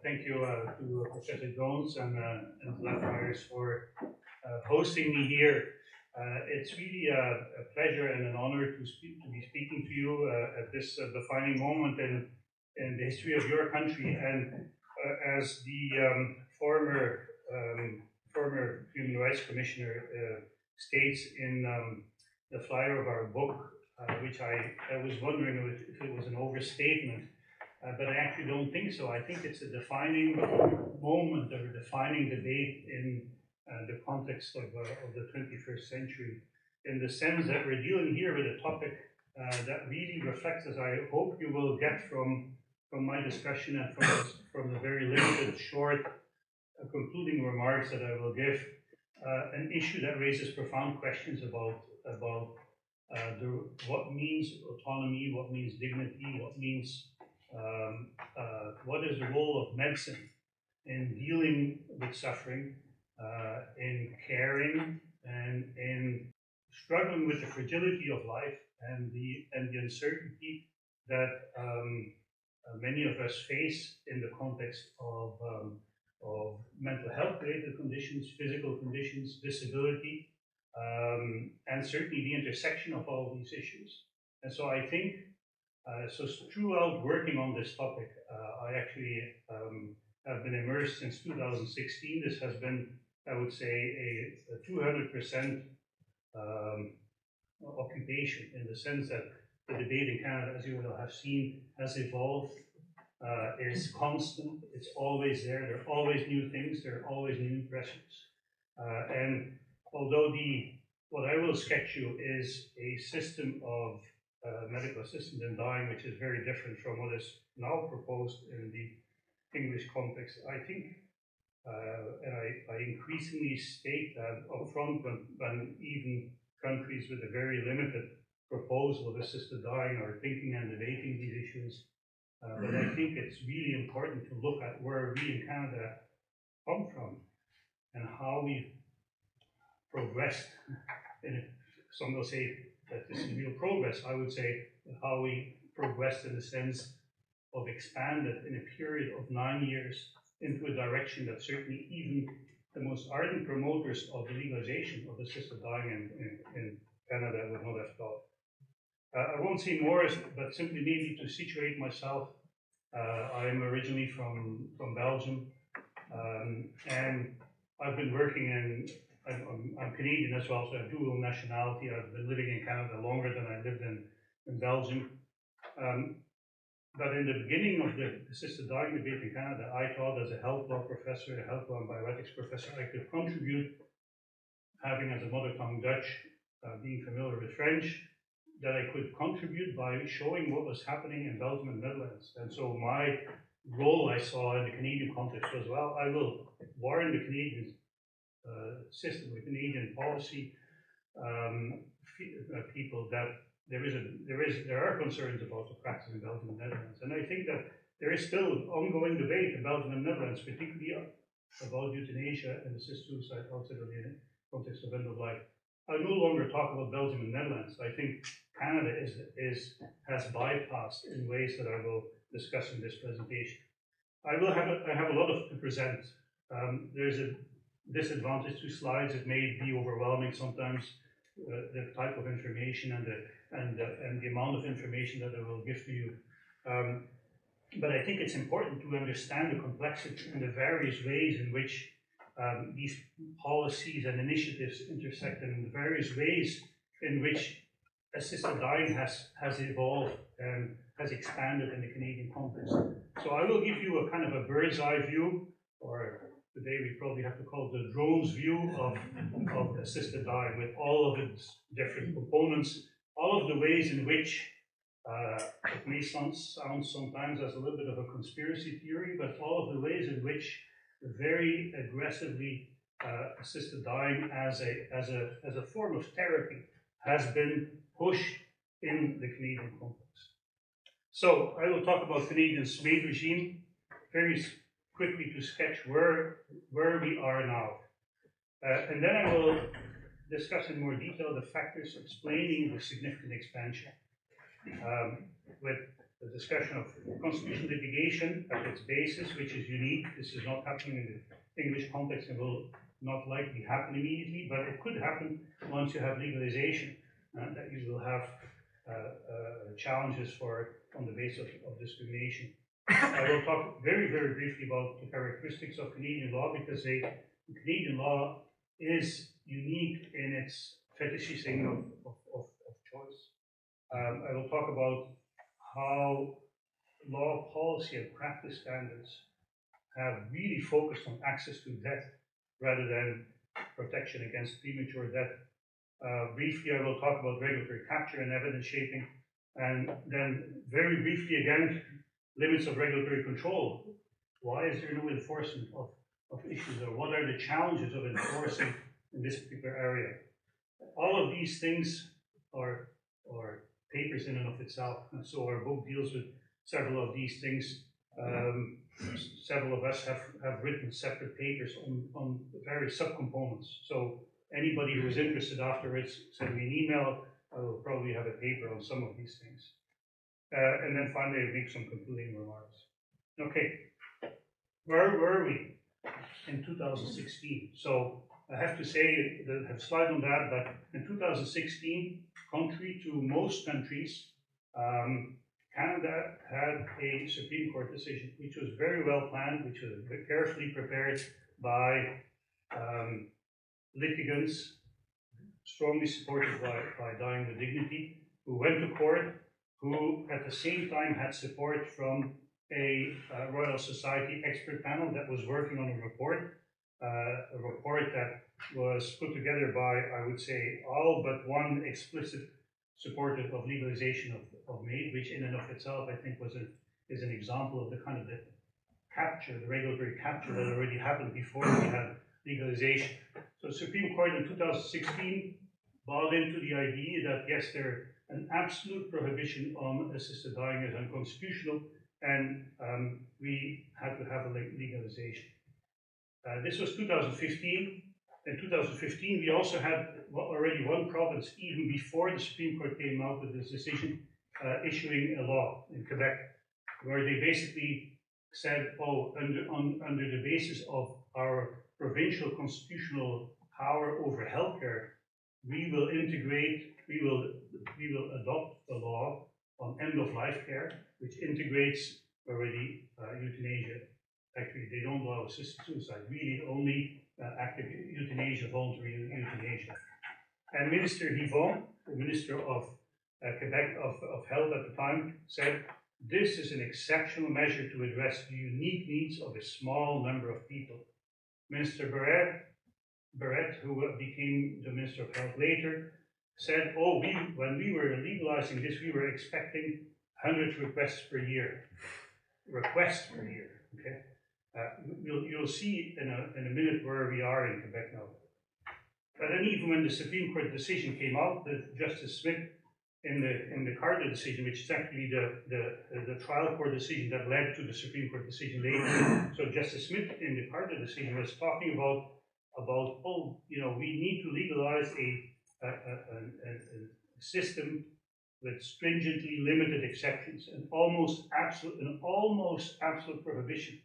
Thank you to Professor Jones and Lemmens for hosting me here. It's really a pleasure and an honor to be speaking to you at this defining moment in the history of your country. And as the former Human Rights Commissioner states in the flyer of our book, which I was wondering if it was an overstatement. But I actually don't think so. I think it's a defining moment or a defining debate in the context of the 21st century, in the sense that we're dealing here with a topic that really reflects, as I hope you will get from my discussion and from the very limited, short, concluding remarks that I will give, an issue that raises profound questions about what means autonomy, what means dignity, what is the role of medicine in dealing with suffering, in caring, and in struggling with the fragility of life and the uncertainty that many of us face in the context of mental health-related conditions, physical conditions, disability, and certainly the intersection of all these issues. And so I think so throughout working on this topic, I actually have been immersed since 2016. This has been, I would say, a 200% occupation, in the sense that the debate in Canada, as you will have seen, has evolved, is constant, it's always there, there are always new things, there are always new pressures. And although what I will sketch you is a system of medical assistance in dying, which is very different from what is now proposed in the English context, I think, and I increasingly state that upfront when even countries with a very limited proposal of assisted dying are thinking and debating these issues. But I think it's really important to look at where we in Canada come from and how we've progressed. And some will say that this is real progress. I would say how we progressed in the sense of expanded in a period of 9 years into a direction that certainly even the most ardent promoters of the legalization of assisted dying in Canada would not have thought. I won't say more, but simply maybe to situate myself. I am originally from Belgium, and I've been working in, I'm Canadian as well, so I have dual nationality. I've been living in Canada longer than I lived in Belgium. But in the beginning of the assisted dying debate in Canada, I thought as a health law professor, a health law and bioethics professor, I could contribute, having as a mother tongue Dutch, being familiar with French, that I could contribute by showing what was happening in Belgium and Netherlands. And so my role I saw in the Canadian context was, well, I will warn the Canadian system, the Canadian policy people that there are concerns about the practice in Belgium and Netherlands. And I think that there is still ongoing debate in Belgium and Netherlands, particularly about euthanasia and assisted suicide outside of the context of end of life. I no longer talk about Belgium and Netherlands. I think Canada has bypassed in ways that I will discuss in this presentation. I have a lot to present. There's a disadvantage to slides. It may be overwhelming sometimes, the type of information and the amount of information that I will give to you. But I think it's important to understand the complexity and the various ways in which these policies and initiatives intersect, and the various ways in which assisted dying has evolved and has expanded in the Canadian context. So I will give you a kind of a bird's eye view, or today we probably have to call it the drone's view of assisted dying, with all of its different components, all of the ways in which it may sound sometimes as a little bit of a conspiracy theory, but all of the ways in which very aggressively assisted dying as a form of therapy has been pushed in the Canadian context. So I will talk about Canadian SMAID regime very quickly to sketch where we are now. And then I will discuss in more detail the factors explaining the significant expansion with the discussion of constitutional litigation at its basis, which is unique. This is not happening in the English context and will not likely happen immediately, but it could happen once you have legalization, that you will have challenges on the basis of discrimination. I will talk very, very briefly about the characteristics of Canadian law, because Canadian law is unique in its fetishizing of choice. I will talk about how law, policy, and practice standards have really focused on access to death rather than protection against premature death. Briefly, I will talk about regulatory capture and evidence shaping, and then very briefly again, limits of regulatory control. Why is there no enforcement of issues, or what are the challenges of enforcing in this particular area? All of these things are papers in and of itself, and so our book deals with several of these things. Several of us have written separate papers on various subcomponents. So anybody who is interested afterwards, send me an email. I will probably have a paper on some of these things. And then finally, I'll make some concluding remarks. Okay, where were we in 2016? So I have to say, I have a slide on that, but in 2016, contrary to most countries, Canada had a Supreme Court decision, which was very well planned, which was carefully prepared by litigants, strongly supported by Dying with Dignity, who went to court, who at the same time had support from a Royal Society expert panel that was working on a report that was put together by, I would say, all but one explicit supporter of legalization of MAID, which in and of itself, I think, is an example of the kind of the regulatory capture that already happened before we had legalization. So the Supreme Court in 2016 bought into the idea that, yes, an absolute prohibition on assisted dying is unconstitutional, and we had to have a legalization. This was 2015. In 2015, we also had already one province, even before the Supreme Court came out with this decision, issuing a law in Quebec, where they basically said, oh, under the basis of our provincial constitutional power over healthcare, we will adopt a law on end-of-life care, which integrates already euthanasia. Actually, they don't allow assisted suicide, really only active euthanasia, voluntary euthanasia. And Minister Yvon, the Minister of Quebec of Health at the time, said, this is an exceptional measure to address the unique needs of a small number of people. Minister Barrett, who became the Minister of Health later, said, oh, when we were legalizing this, we were expecting 100 requests per year. Okay? You'll see in a minute where we are in Quebec now. But then even when the Supreme Court decision came out, Justice Smith, in the Carter decision, which is actually the trial court decision that led to the Supreme Court decision later. So Justice Smith in the Carter decision was talking about oh, we need to legalize a system with stringently limited exceptions and almost absolute prohibition.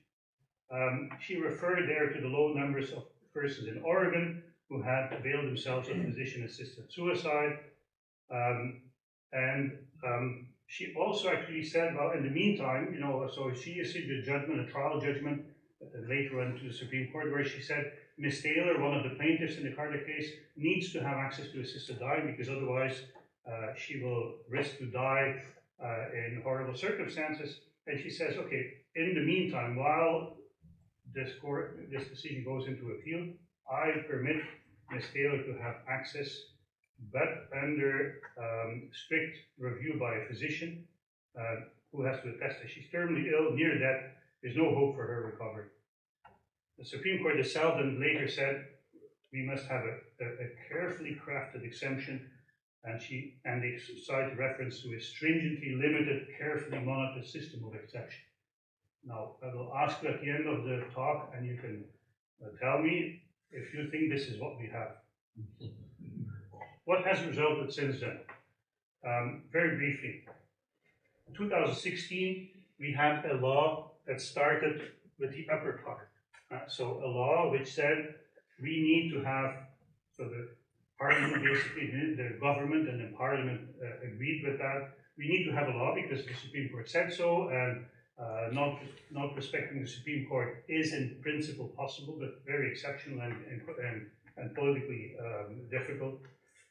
She referred there to the low numbers of persons in Oregon who had availed themselves of physician-assisted suicide. She also actually said, well, in the meantime, so she issued a trial judgment, later went to the Supreme Court, where she said, Ms. Taylor, one of the plaintiffs in the Carter case, needs to have access to assisted dying, because otherwise she will risk to die in horrible circumstances. And she says, okay, in the meantime, while this decision goes into appeal, I permit Ms. Taylor to have access, but under strict review by a physician who has to attest that she's terminally ill, near death, there's no hope for her recovery. The Supreme Court itself then later said we must have a carefully crafted exemption, and they cite reference to a stringently limited, carefully monitored system of exception. Now, I will ask you at the end of the talk, and you can tell me if you think this is what we have. What has resulted since then? Very briefly, In 2016, we had a law that started with the upper part. So a law which said we need to have, so the Parliament basically, the government and the Parliament agreed with that. We need to have a law because the Supreme Court said so, and not respecting the Supreme Court is in principle possible, but very exceptional and politically difficult.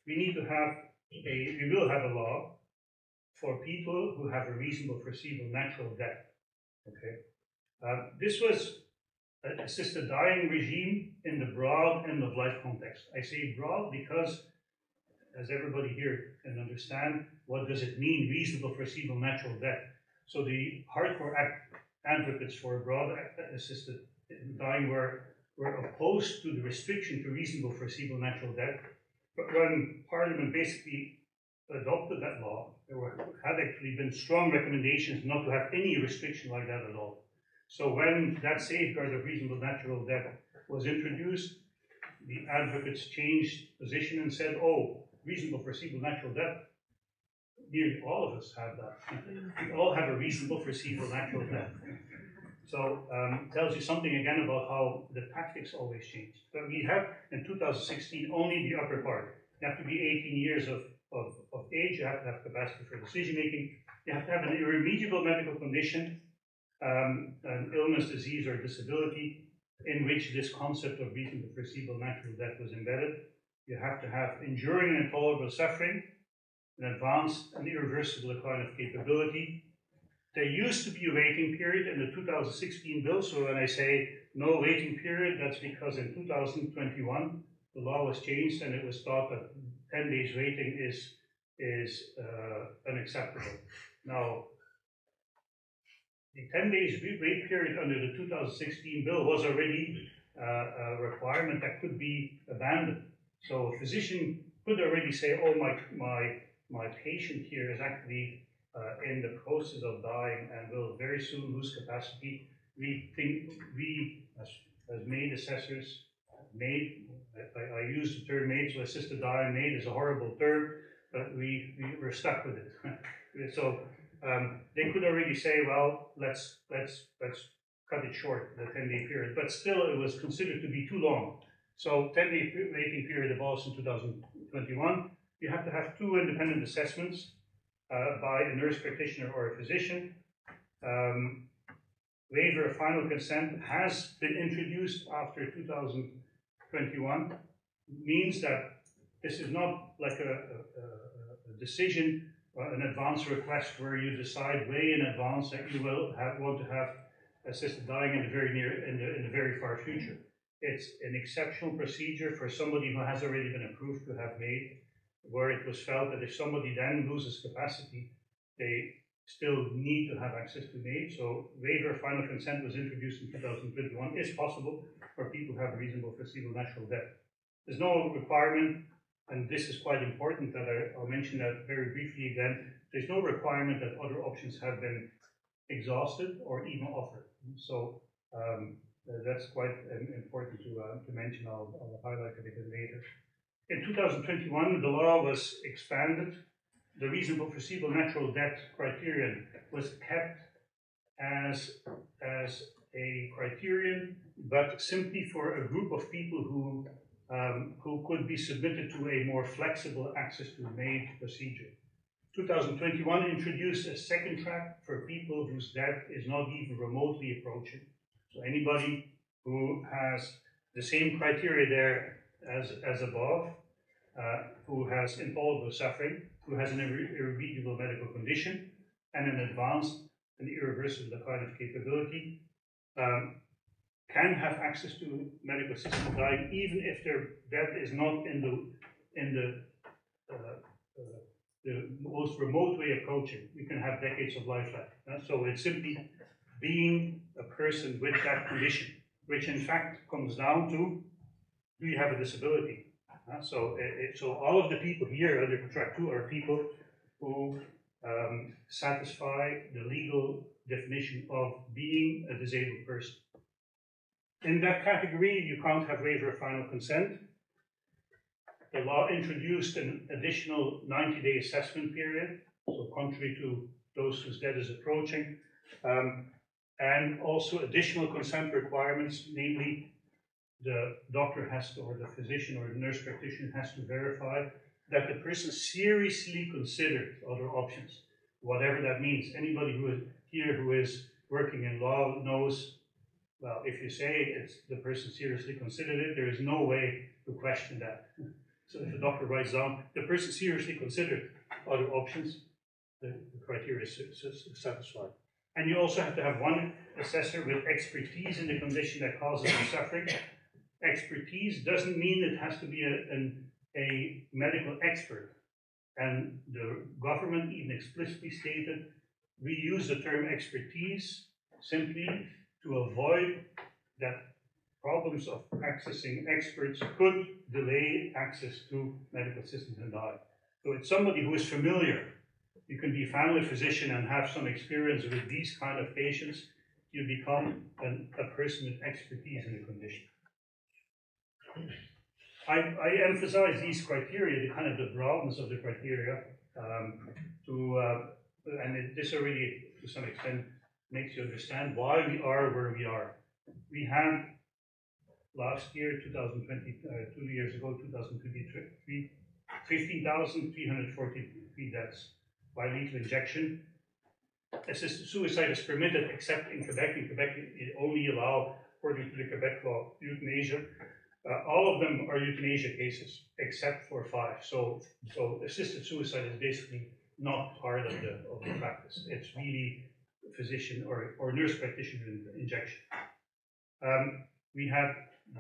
We will have a law for people who have a reasonable foreseeable natural death. Okay, this was an assisted dying regime in the broad end of life context. I say broad because, as everybody here can understand, what does it mean, reasonable foreseeable natural death? So the hardcore advocates for broad assisted dying were opposed to the restriction to reasonable foreseeable natural death. But when Parliament basically adopted that law, there had actually been strong recommendations not to have any restriction like that at all. So when that safeguard of reasonable natural death was introduced, the advocates changed position and said, oh, reasonable foreseeable natural death, nearly all of us have that. We all have a reasonable foreseeable natural death. So tells you something again about how the tactics always change. But we have, in 2016, only the upper part. You have to be 18 years of age, you have to have capacity for decision making, you have to have an irremediable medical condition, an illness, disease, or disability in which this concept of reasonable foreseeable natural death was embedded. You have to have enduring and intolerable suffering, an advanced and irreversible decline of capability. There used to be a waiting period in the 2016 bill, so when I say no waiting period, that's because in 2021 the law was changed and it was thought that 10 days waiting is unacceptable. Now, the 10 days wait period under the 2016 bill was already a requirement that could be abandoned. So a physician could already say, oh, my patient here is actually in the process of dying and will very soon lose capacity. We think, as MAID assessors, MAID, I use the term MAID, so assisted dying, MAID is a horrible term, but we're stuck with it. So they could already say, well, let's cut it short, the 10-day period, but still it was considered to be too long. So 10-day waiting period abolished in 2021. You have to have 2 independent assessments by a nurse practitioner or a physician. Waiver of final consent has been introduced after 2021. Means that this is not like a decision, an advance request where you decide way in advance that you will want to have assisted dying in the very far future. It's an exceptional procedure for somebody who has already been approved to have made, where it was felt that if somebody then loses capacity, they still need to have access to MAID. So waiver of final consent was introduced in 2021. It's possible for people who have reasonable foreseeable natural death. There's no requirement, and this is quite important that I'll mention that very briefly again, there's no requirement that other options have been exhausted or even offered. So that's quite important to mention. I'll highlight it a bit later. In 2021, the law was expanded. The reasonable foreseeable natural death criterion was kept as a criterion, but simply for a group of people who could be submitted to a more flexible access to MAID procedure. 2021 introduced a second track for people whose death is not even remotely approaching. So anybody who has the same criteria there as above, who has intolerable suffering, who has an irremediable medical condition, and an advanced and irreversible decline of capability, can have access to medical assisted dying, even if their death is not in the most remote way approaching. You can have decades of life left. So it's simply being a person with that condition, which in fact comes down to, do you have a disability? So all of the people here under track 2 are people who satisfy the legal definition of being a disabled person. In that category, you can't have waiver of final consent. The law introduced an additional 90-day assessment period. So contrary to those whose death is approaching, and also additional consent requirements, namely the doctor has to, or the physician or the nurse practitioner has to verify that the person seriously considered other options, whatever that means. Anybody who is here who is working in law knows, well, if you say it's the person seriously considered it, there is no way to question that. So if the doctor writes down, the person seriously considered other options, the criteria is satisfied. And you also have to have one assessor with expertise in the condition that causes the suffering. Expertise doesn't mean it has to be a medical expert. And the government even explicitly stated, we use the term expertise simply to avoid that problems of accessing experts could delay access to medical assistance and die. So it's somebody who is familiar. You can be a family physician and have some experience with these kind of patients. You become a person with expertise in the condition. I emphasize these criteria, the kind of the broadness of the criteria, this already to some extent makes you understand why we are where we are. We had last year, 2020, 2 years ago, 2023, 15,343 deaths by lethal injection. Assisted suicide is permitted except in Quebec. In Quebec, it only allow, according to the Quebec law, euthanasia. All of them are euthanasia cases, except for 5. So assisted suicide is basically not part of the practice. It's really physician or nurse practitioner injection. We had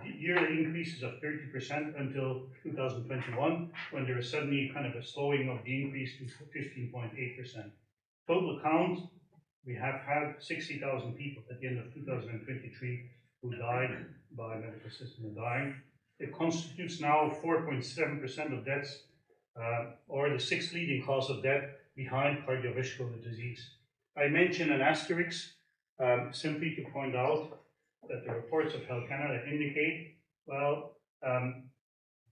yearly increases of 30% until 2021, when there was suddenly kind of a slowing of the increase to 15.8%. Total count, we have had 60,000 people at the end of 2023 who died by medical assistance in dying. It constitutes now 4.7% of deaths, or the 6th leading cause of death behind cardiovascular disease. I mention an asterisk simply to point out that the reports of Health Canada indicate, well,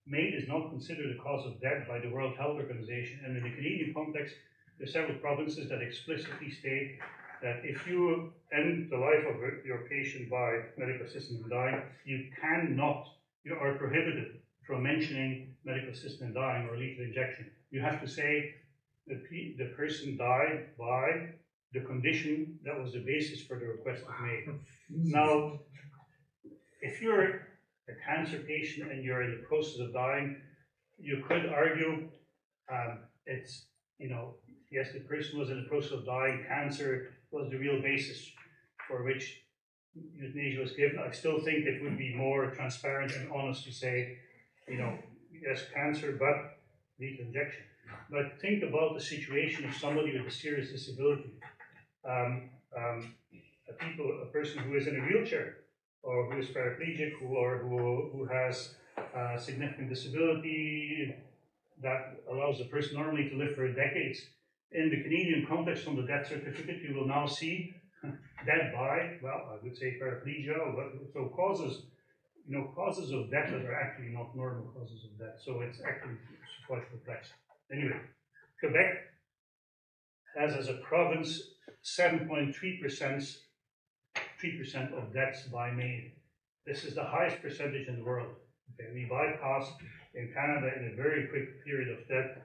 MAID is not considered a cause of death by the World Health Organization, and in the Canadian context, there are several provinces that explicitly state that if you end the life of your patient by medical assistance in dying, you are prohibited from mentioning medical assistance in dying or lethal injection. You have to say that the person died by the condition that was the basis for the request of MAID. Now, if you're a cancer patient and you're in the process of dying, you could argue yes, the person was in the process of dying, cancer was the real basis for which euthanasia was given. I still think it would be more transparent and honest to say, yes, cancer, but lethal injection. But think about the situation of somebody with a serious disability. A person who is in a wheelchair, or who is paraplegic, who has significant disability that allows the person normally to live for decades. In the Canadian context, on the death certificate, you will now see death by, well, I would say paraplegia, so causes of death that are actually not normal causes of death. So it's actually quite complex. Anyway, Quebec has as a province 7.3% of deaths by MAID. This is the highest percentage in the world. Okay, we bypassed in Canada in a very quick period of death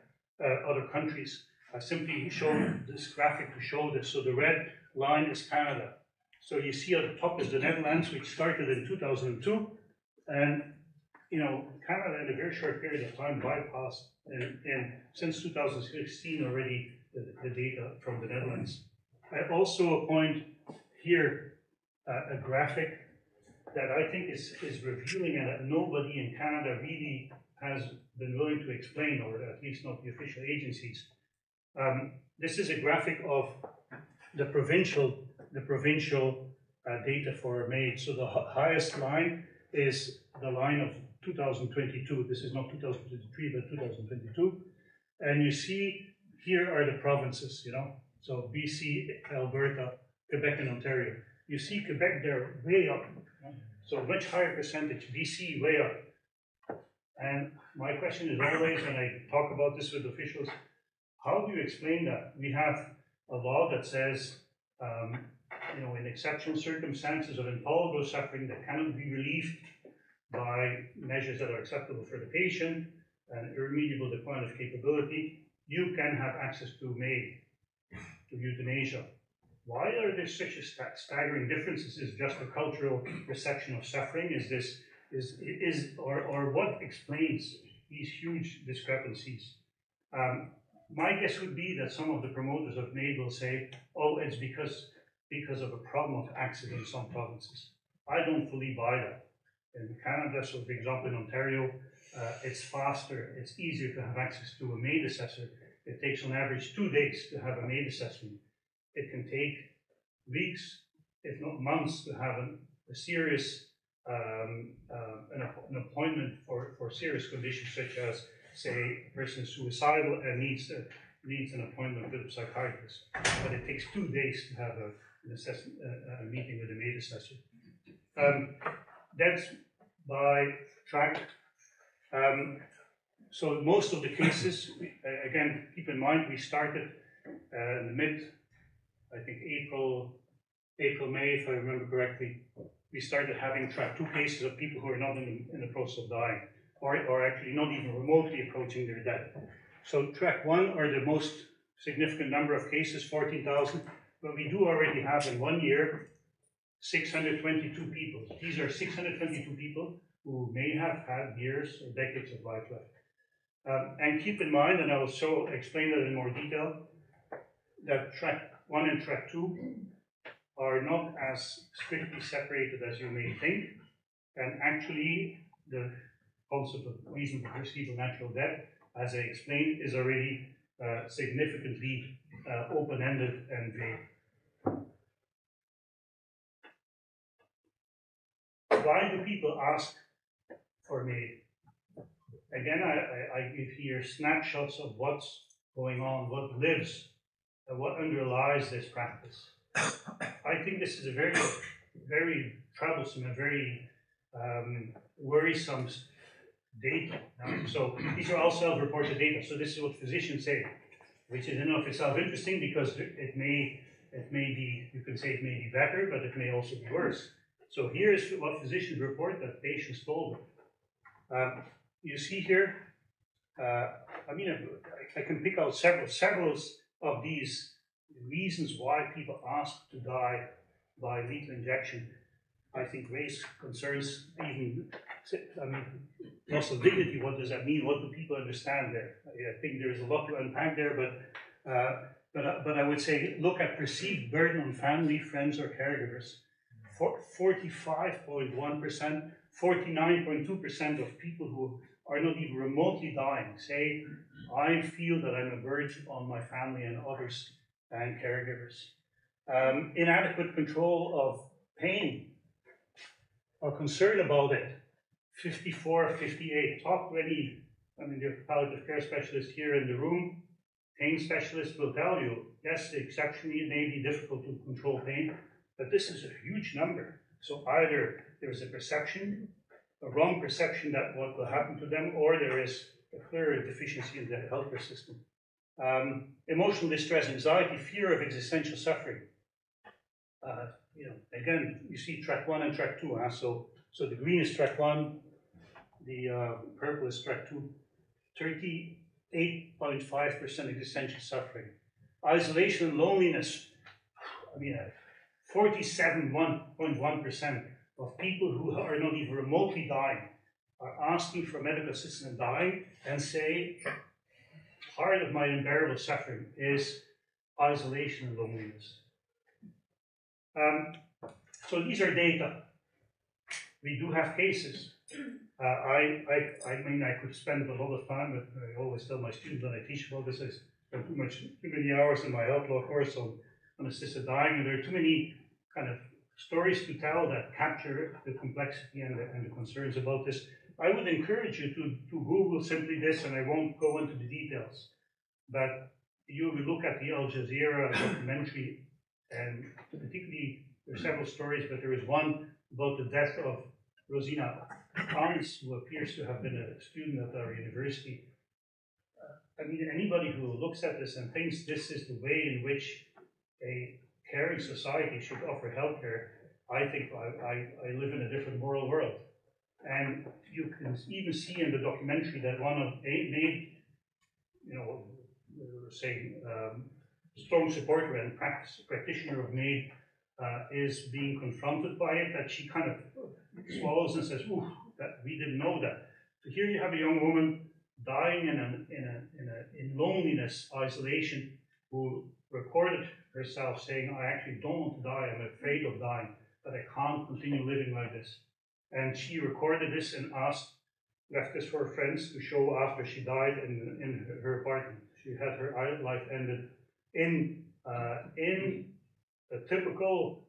other countries. I simply shown this graphic to show this. So the red line is Canada. So you see at the top is the Netherlands, which started in 2002, and Canada in a very short period of time bypassed, and since 2016 already the data from the Netherlands. I also point here a graphic that I think is revealing and that nobody in Canada really has been willing to explain, or at least not the official agencies. This is a graphic of the provincial data for MAID. So the highest line is the line of 2022. This is not 2023, but 2022. And you see here are the provinces, so BC, Alberta, Quebec, and Ontario. You see Quebec there way up, so much higher percentage, BC way up. And my question is always, when I talk about this with officials, how do you explain that? We have a law that says, you know, in exceptional circumstances of intolerable suffering that cannot be relieved by measures that are acceptable for the patient and irremediable decline of capability, you can have access to euthanasia. Why are there such a staggering differences? Is it just a cultural reception of suffering? Or what explains these huge discrepancies? My guess would be that some of the promoters of MAID will say, oh, it's because of a problem of access in some provinces. I don't fully buy that. In Canada, so for example in Ontario, it's faster, it's easier to have access to a MAID assessor. It takes on average 2 days to have a MAID assessment. It can take weeks, if not months, to have a serious an appointment for serious conditions such as, say, a person is suicidal and needs an appointment with a psychiatrist. But it takes 2 days to have a meeting with a MAID assessor. That's by track. So most of the cases, again, keep in mind, we started in the I think April, May, if I remember correctly, we started having track 2 cases of people who are not in the process of dying, or actually not even remotely approaching their death. So track 1 are the most significant number of cases, 14,000, but we do already have in 1 year 622 people. These are 622 people who may have had years or decades of life left. And keep in mind, and I will explain that in more detail, that track 1 and track 2 are not as strictly separated as you may think. And actually, the concept of reasonable foreseeable natural death, as I explained, is already significantly open-ended and vague. Why do people ask for MAID? Again, I give here snapshots of what's going on, what lives, and what underlies this practice. I think this is a very, very troublesome and very worrisome data. So these are all self-reported data. So this is what physicians say, which is in and of itself interesting because it may be, you can say it may be better, but it may also be worse. So here's what physicians report that patients told them. You see here, I mean, I can pick out several of these reasons why people ask to die by lethal injection. I think raise concerns, even, I mean, loss of dignity. What does that mean? What do people understand there? I think there's a lot to unpack there, but I would say look at perceived burden on family, friends, or caregivers. 45.1%, 49.2% of people who are not even remotely dying say, I feel that I'm a burden on my family and others and caregivers. Inadequate control of pain or concern about it, 54-58. Talk to any, I mean, the palliative care specialist here in the room, pain specialist will tell you, yes, exceptionally it may be difficult to control pain, but this is a huge number. So either there's a perception, a wrong perception that what will happen to them, or there is a clear deficiency in the healthcare system. Emotional distress, anxiety, fear of existential suffering. You know, again, you see track 1 and track 2. So the green is track 1, the purple is track 2. 38.5% existential suffering. Isolation and loneliness. I mean, 47.1% of people who are not even remotely dying are asking for medical assistance and dying and say, part of my unbearable suffering is isolation and loneliness. So these are data. We do have cases. I mean, I could spend a lot of time, but I always tell my students when I teach about this, I spend too many hours in my health law course on assisted dying, and there are too many kind of stories to tell that capture the complexity and the concerns about this. I would encourage you to Google simply this, and I won't go into the details. But you will look at the Al Jazeera documentary, and particularly there are several stories, but there is one about the death of Rosina Hans, who appears to have been a student at our university. I mean, anybody who looks at this and thinks this is the way in which a caring society should offer healthcare, I think I live in a different moral world. And you can even see in the documentary that one of maid, saying strong supporter and practitioner of MAID is being confronted by it, that she kind of swallows and says, "Ooh, that we didn't know that." So here you have a young woman dying in loneliness, isolation, who recorded herself saying, "I actually don't want to die. I'm afraid of dying, but I can't continue living like this." And she recorded this and left this for her friends to show after she died in her apartment. She had her life ended in a typical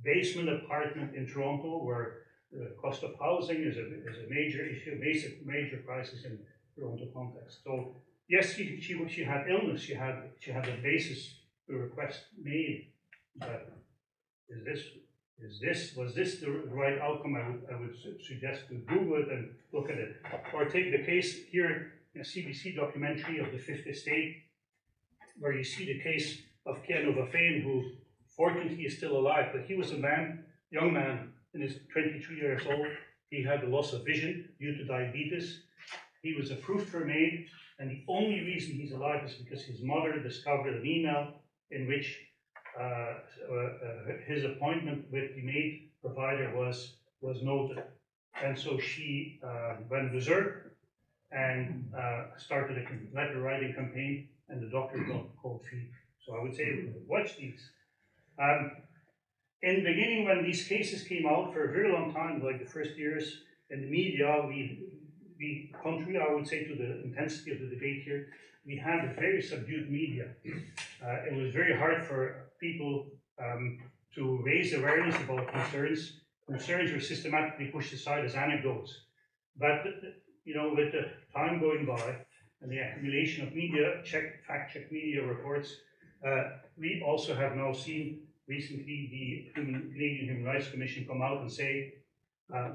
basement apartment in Toronto, where the cost of housing is a major issue, major crisis in Toronto context. So yes, she had illness, she had a basis to request made, but was this the right outcome? I would suggest to Google it and look at it. Or take the case here, a CBC documentary of the Fifth Estate, where you see the case of Keanu Vafane, who fortunately is still alive, but he was a young man, and is 23 years old. He had a loss of vision due to diabetes. He was approved for MAID, and the only reason he's alive is because his mother discovered an email in which his appointment with the MAID provider was noted. And so she went berserk and started a letter writing campaign, and the doctor got cold feet. So I would say, watch these. In the beginning, when these cases came out for a very long time, like the first years in the media, we contrary, I would say, to the intensity of the debate here, we had a very subdued media. It was very hard for people to raise awareness about concerns. Concerns were systematically pushed aside as anecdotes. But with the time going by and the accumulation of media, fact-check media reports, we also have now seen recently the Canadian Human Rights Commission come out and say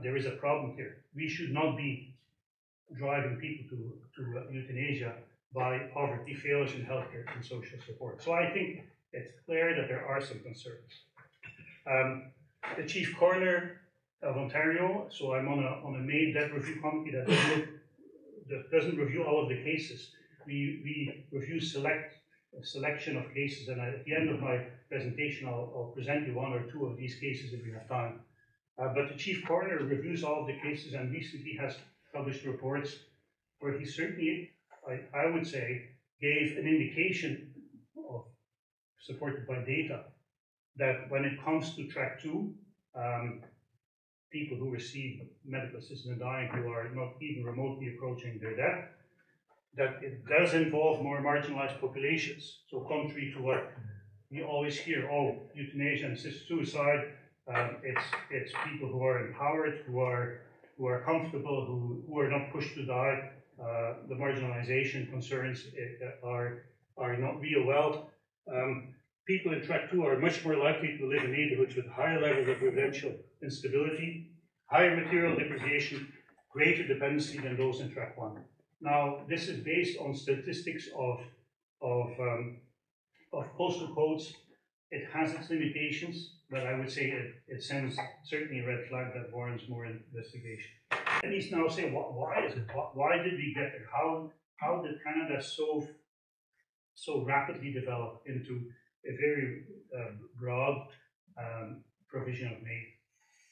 there is a problem here. We should not be driving people to euthanasia by poverty, failures in healthcare and social support. So I think it's clear that there are some concerns. The Chief Coroner of Ontario, so I'm on a MAID debt review committee that doesn't review all of the cases. We review a selection of cases, and at the end of my presentation, I'll present you one or two of these cases if we have time. But the Chief Coroner reviews all of the cases and recently has published reports where he certainly, I would say, gave an indication of, supported by data, that when it comes to track 2, people who receive medical assistance in dying who are not even remotely approaching their death, that it does involve more marginalized populations. So contrary to what we always hear, euthanasia and assisted suicide, it's people who are empowered, who are comfortable, who are not pushed to die. The marginalization concerns are not real. Well, people in track 2 are much more likely to live in neighborhoods with higher levels of residential instability, higher material depreciation, greater dependency than those in track 1. Now, this is based on statistics of postal codes. It has its limitations, but I would say it sends certainly a red flag that warrants more investigation. And he's now saying, why is it? Why did we get there? How did Canada so rapidly develop into a very broad provision of MAID?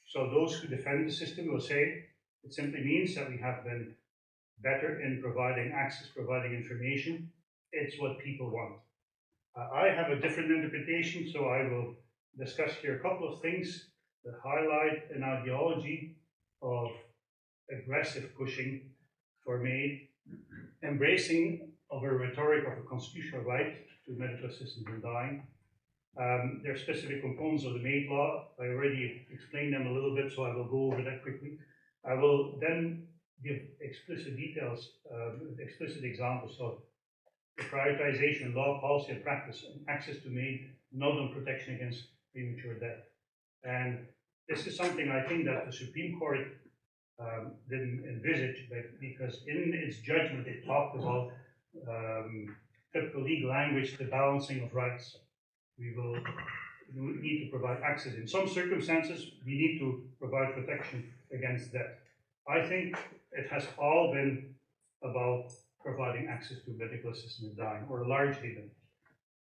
So those who defend the system will say it simply means that we have been better in providing access, providing information. It's what people want. I have a different interpretation, so I will discuss here a couple of things that highlight an ideology of aggressive pushing for MAID, embracing of a rhetoric of a constitutional right to medical assistance in dying. There are specific components of the MAID law. I already explained them a little bit, so I will go over that quickly. I will then give explicit details, explicit examples of the prioritization, law, policy, and practice, and access to MAID, not on protection against premature death. And this is something I think that the Supreme Court didn't envisage, but because in its judgment it talked about typical legal language, the balancing of rights. We need to provide access. In some circumstances, we need to provide protection against death. I think it has all been about providing access to medical assistance in dying, or largely been.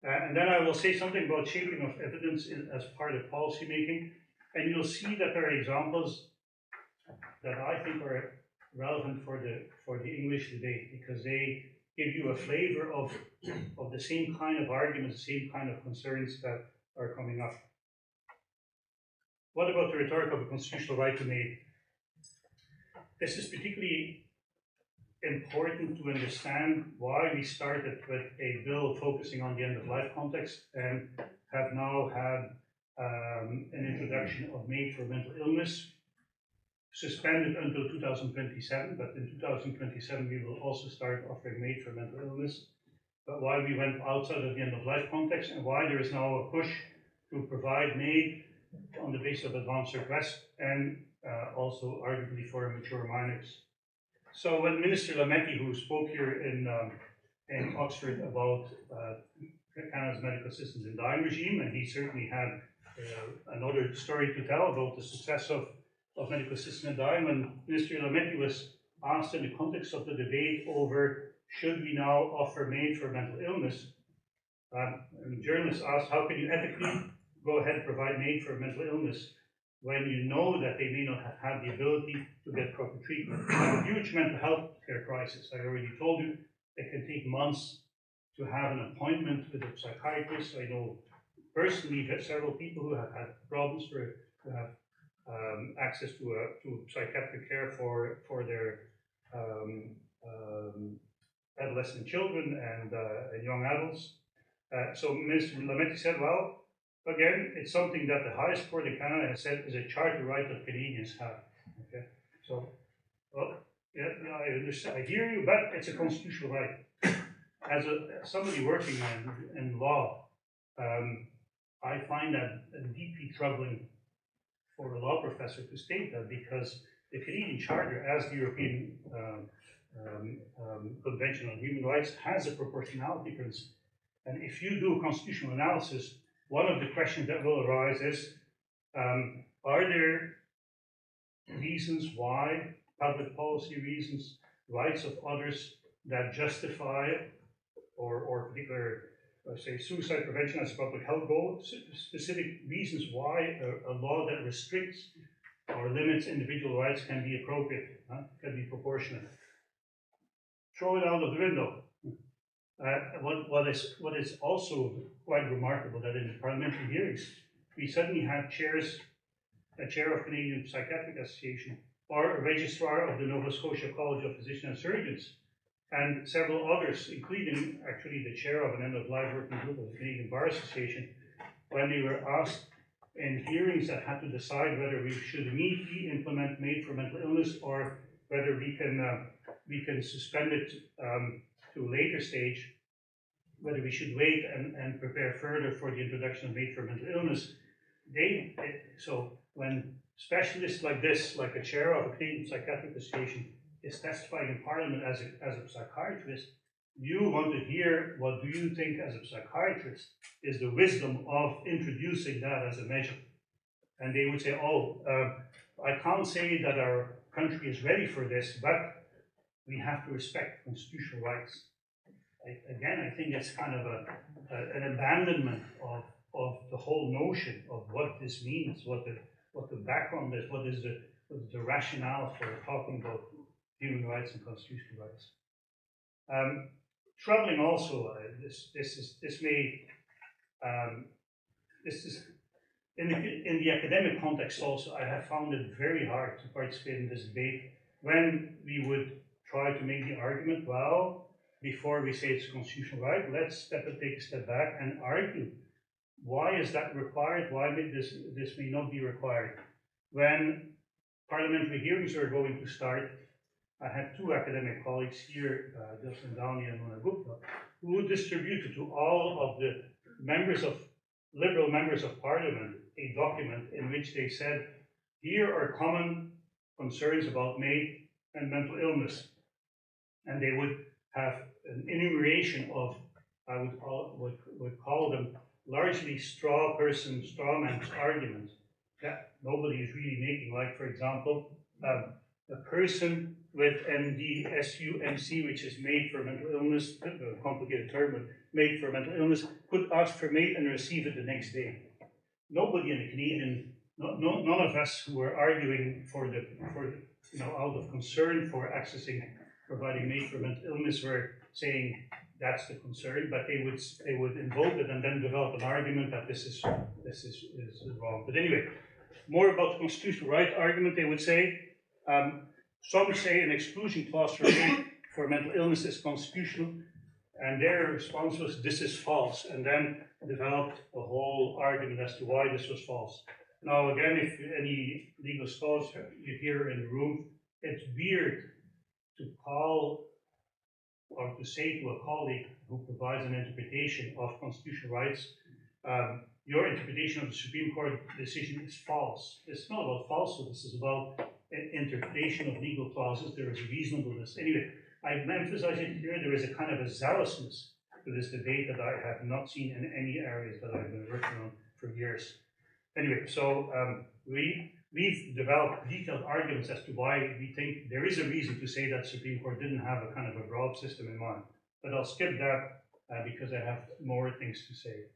And then I will say something about shaping of evidence as part of policy making. And you'll see that there are examples that I think are relevant for the English debate, because they give you a flavor of the same kind of arguments, the same kind of concerns that are coming up. What about the rhetoric of a constitutional right to MAID? This is particularly important to understand why we started with a bill focusing on the end-of-life context and have now had an introduction of MAID for mental illness, suspended until 2027, but in 2027 we will also start offering MAID for mental illness. But why we went outside of the end-of-life context, and why there is now a push to provide MAID on the basis of advanced request, and also arguably for mature minors. So when Minister Lametti, who spoke here in Oxford about Canada's medical assistance in dying regime, and he certainly had another story to tell about the success of medical assistance in dying, when Minister Lametti was asked in the context of the debate over should we now offer MAID for mental illness, and journalists asked, how can you ethically go ahead and provide MAID for mental illness when you know that they may not have had the ability to get proper treatment? We have a huge mental health care crisis. I already told you it can take months to have an appointment with a psychiatrist. I know personally several people who have had problems to have access to psychiatric care for their adolescent children and young adults. So Minister Lametti said, well, again, it's something that the highest court in Canada has said is a charter right that Canadians have. Okay, so, well, yeah, I understand, I hear you, but it's a constitutional right. As somebody working in law, I find that deeply troubling for a law professor to state that, because the Canadian Charter, as the European Convention on Human Rights, has a proportionality principle. And if you do a constitutional analysis, one of the questions that will arise is, are there reasons why, public policy reasons, rights of others that justify, or particular, say, suicide prevention as a public health goal, specific reasons why a law that restricts or limits individual rights can be appropriate, can be proportionate. Throw it out of the window. What is also quite remarkable that in the parliamentary hearings, we suddenly have a chair of Canadian Psychiatric Association, or a registrar of the Nova Scotia College of Physicians and Surgeons, and several others, including actually the chair of an end-of-life working group of the Canadian Bar Association, when they were asked in hearings that had to decide whether we should immediately implement MAID for mental illness or whether we can suspend it to a later stage, whether we should wait and prepare further for the introduction of MAID for mental illness. So when specialists like this, like a chair of a Canadian Psychiatric Association, is testifying in Parliament as a psychiatrist, you want to hear what do you think as a psychiatrist is the wisdom of introducing that as a measure. And they would say, I can't say that our country is ready for this, but we have to respect constitutional rights. Again, I think it's kind of an abandonment of the whole notion of what this means, what the background is, what is the rationale for talking about human rights and constitutional rights. Troubling also, this is in the academic context also. I have found it very hard to participate in this debate when we would try to make the argument, well, before we say it's a constitutional right, let's take a step back and argue why is that required, why this may not be required. When parliamentary hearings are going to start, I had two academic colleagues here, Justin Downey and Mona Gupta, who distributed to all of the liberal members of parliament a document in which they said, here are common concerns about MAID and mental illness. And they would have an enumeration of I would call them largely straw man's arguments that nobody is really making. Like, for example, a person with MD, SUMC, which is made for mental illness, a complicated term, but made for mental illness, could ask for mate and receive it the next day. Nobody in the Canadian, none of us who were arguing out of concern for providing mate for mental illness were saying that's the concern, but they would invoke it and then develop an argument that this is wrong. But anyway, more about the constitutional right argument, they would say. Some say an exclusion clause for mental illness is constitutional, and their response was this is false, and then developed a whole argument as to why this was false. Now again, if any legal scholars you hear in the room, it's weird to call or to say to a colleague who provides an interpretation of constitutional rights, your interpretation of the Supreme Court decision is false. It's not about falsehood, this is about interpretation of legal clauses. There is reasonableness. Anyway, I emphasize it here, there is a kind of a zealousness to this debate that I have not seen in any areas that I've been working on for years. Anyway, so we've developed detailed arguments as to why we think there is a reason to say that the Supreme Court didn't have a kind of a broad system in mind. But I'll skip that because I have more things to say.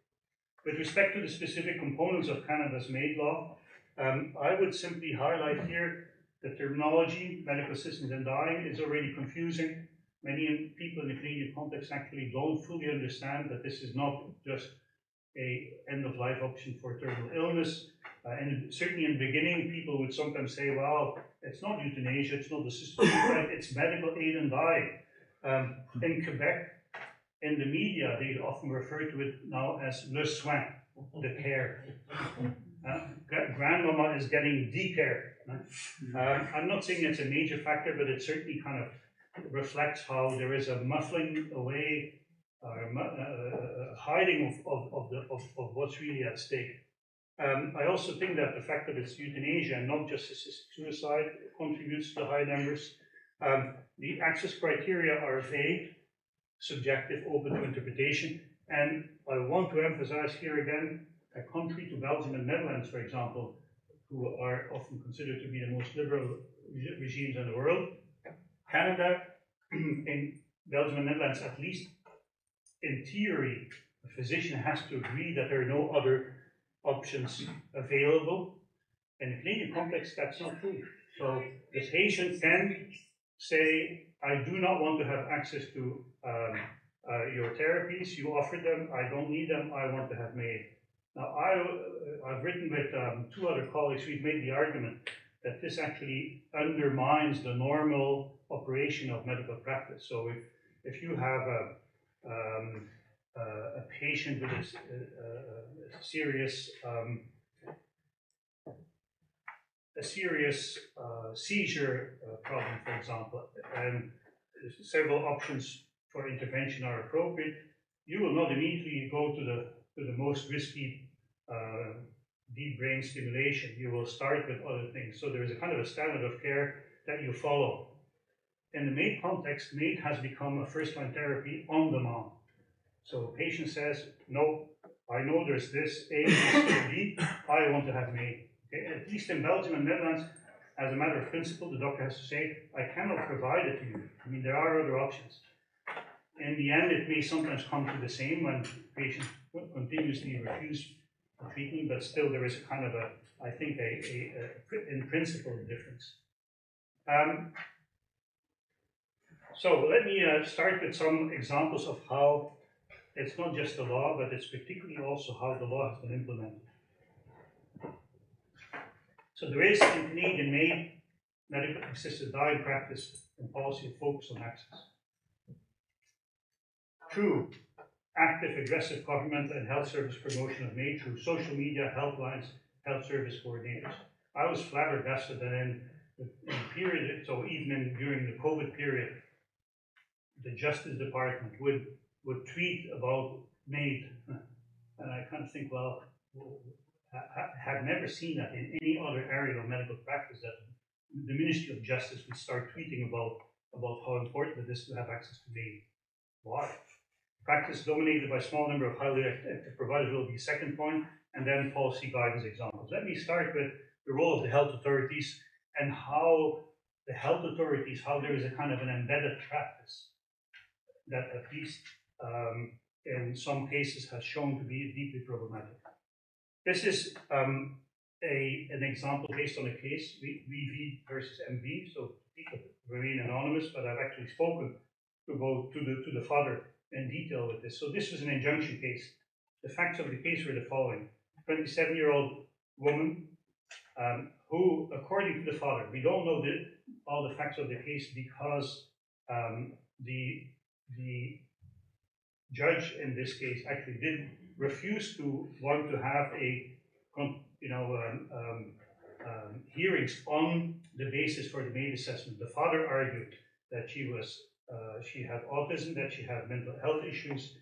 With respect to the specific components of Canada's MAID law, I would simply highlight here the terminology, medical assistance in dying, is already confusing. Many people in the Canadian context actually don't fully understand that this is not just a end-of-life option for terminal illness. And certainly in the beginning, people would sometimes say, well, it's not euthanasia, it's not assisted suicide, it's medical aid in dying. In Quebec, in the media, they often refer to it now as le soin, the care. Grandmama is getting the care. I'm not saying it's a major factor, but it certainly kind of reflects how there is a muffling away, hiding of what's really at stake. I also think that the fact that it's euthanasia and not just assisted suicide contributes to the high numbers. The access criteria are vague, subjective, open to interpretation, and I want to emphasize here again, contrary to Belgium and Netherlands, for example, who are often considered to be the most liberal regimes in the world, Canada, in Belgium and Netherlands, at least in theory, a physician has to agree that there are no other options available. In the Canadian context, that's not true. So the patient can say, I do not want to have access to your therapies, you offer them, I don't need them, I want to have MAID. Now, I've written with two other colleagues, we've made the argument that this actually undermines the normal operation of medical practice. So if you have a patient with a serious seizure problem, for example, and several options for intervention are appropriate, you will not immediately go to the most risky deep brain stimulation. You will start with other things. So there is a kind of a standard of care that you follow. In the MAID context, MAID has become a first-line therapy on demand. So a patient says, no, I know there's this A, B, C, D, I want to have MAID. Okay? At least in Belgium and Netherlands, as a matter of principle, the doctor has to say, I cannot provide it to you. I mean, there are other options. In the end, it may sometimes come to the same when patients continuously refuse treatment, but still there is a kind of I think, in principle, difference. So let me start with some examples of how it's not just the law, but it's particularly also how the law has been implemented. So there is in Canadian MAID, medical assisted dying practice and policy of focus on access. Through active, aggressive government and health service promotion of MAID through social media, helplines, health service coordinators. I was flabbergasted that in the period, so even during the COVID period, the Justice Department would tweet about MAID. And I kind of think, well, I have never seen that in any other area of medical practice, that the Ministry of Justice would start tweeting about how important it is to have access to MAID. Why? Practice dominated by a small number of highly active providers will be the second point, and then policy guidance examples. Let me start with the role of the health authorities and how the health authorities, how there is a kind of an embedded practice that at least in some cases has shown to be deeply problematic. This is an example based on a case, VV versus MV, so people remain anonymous, but I've actually spoken to the father in detail with this. So this was an injunction case. The facts of the case were the following. A 27-year-old woman who, according to the father, we don't know all the facts of the case because the judge in this case actually did refuse to want to have hearings on the basis for the MAID assessment. The father argued that she had autism, that she had mental health issues,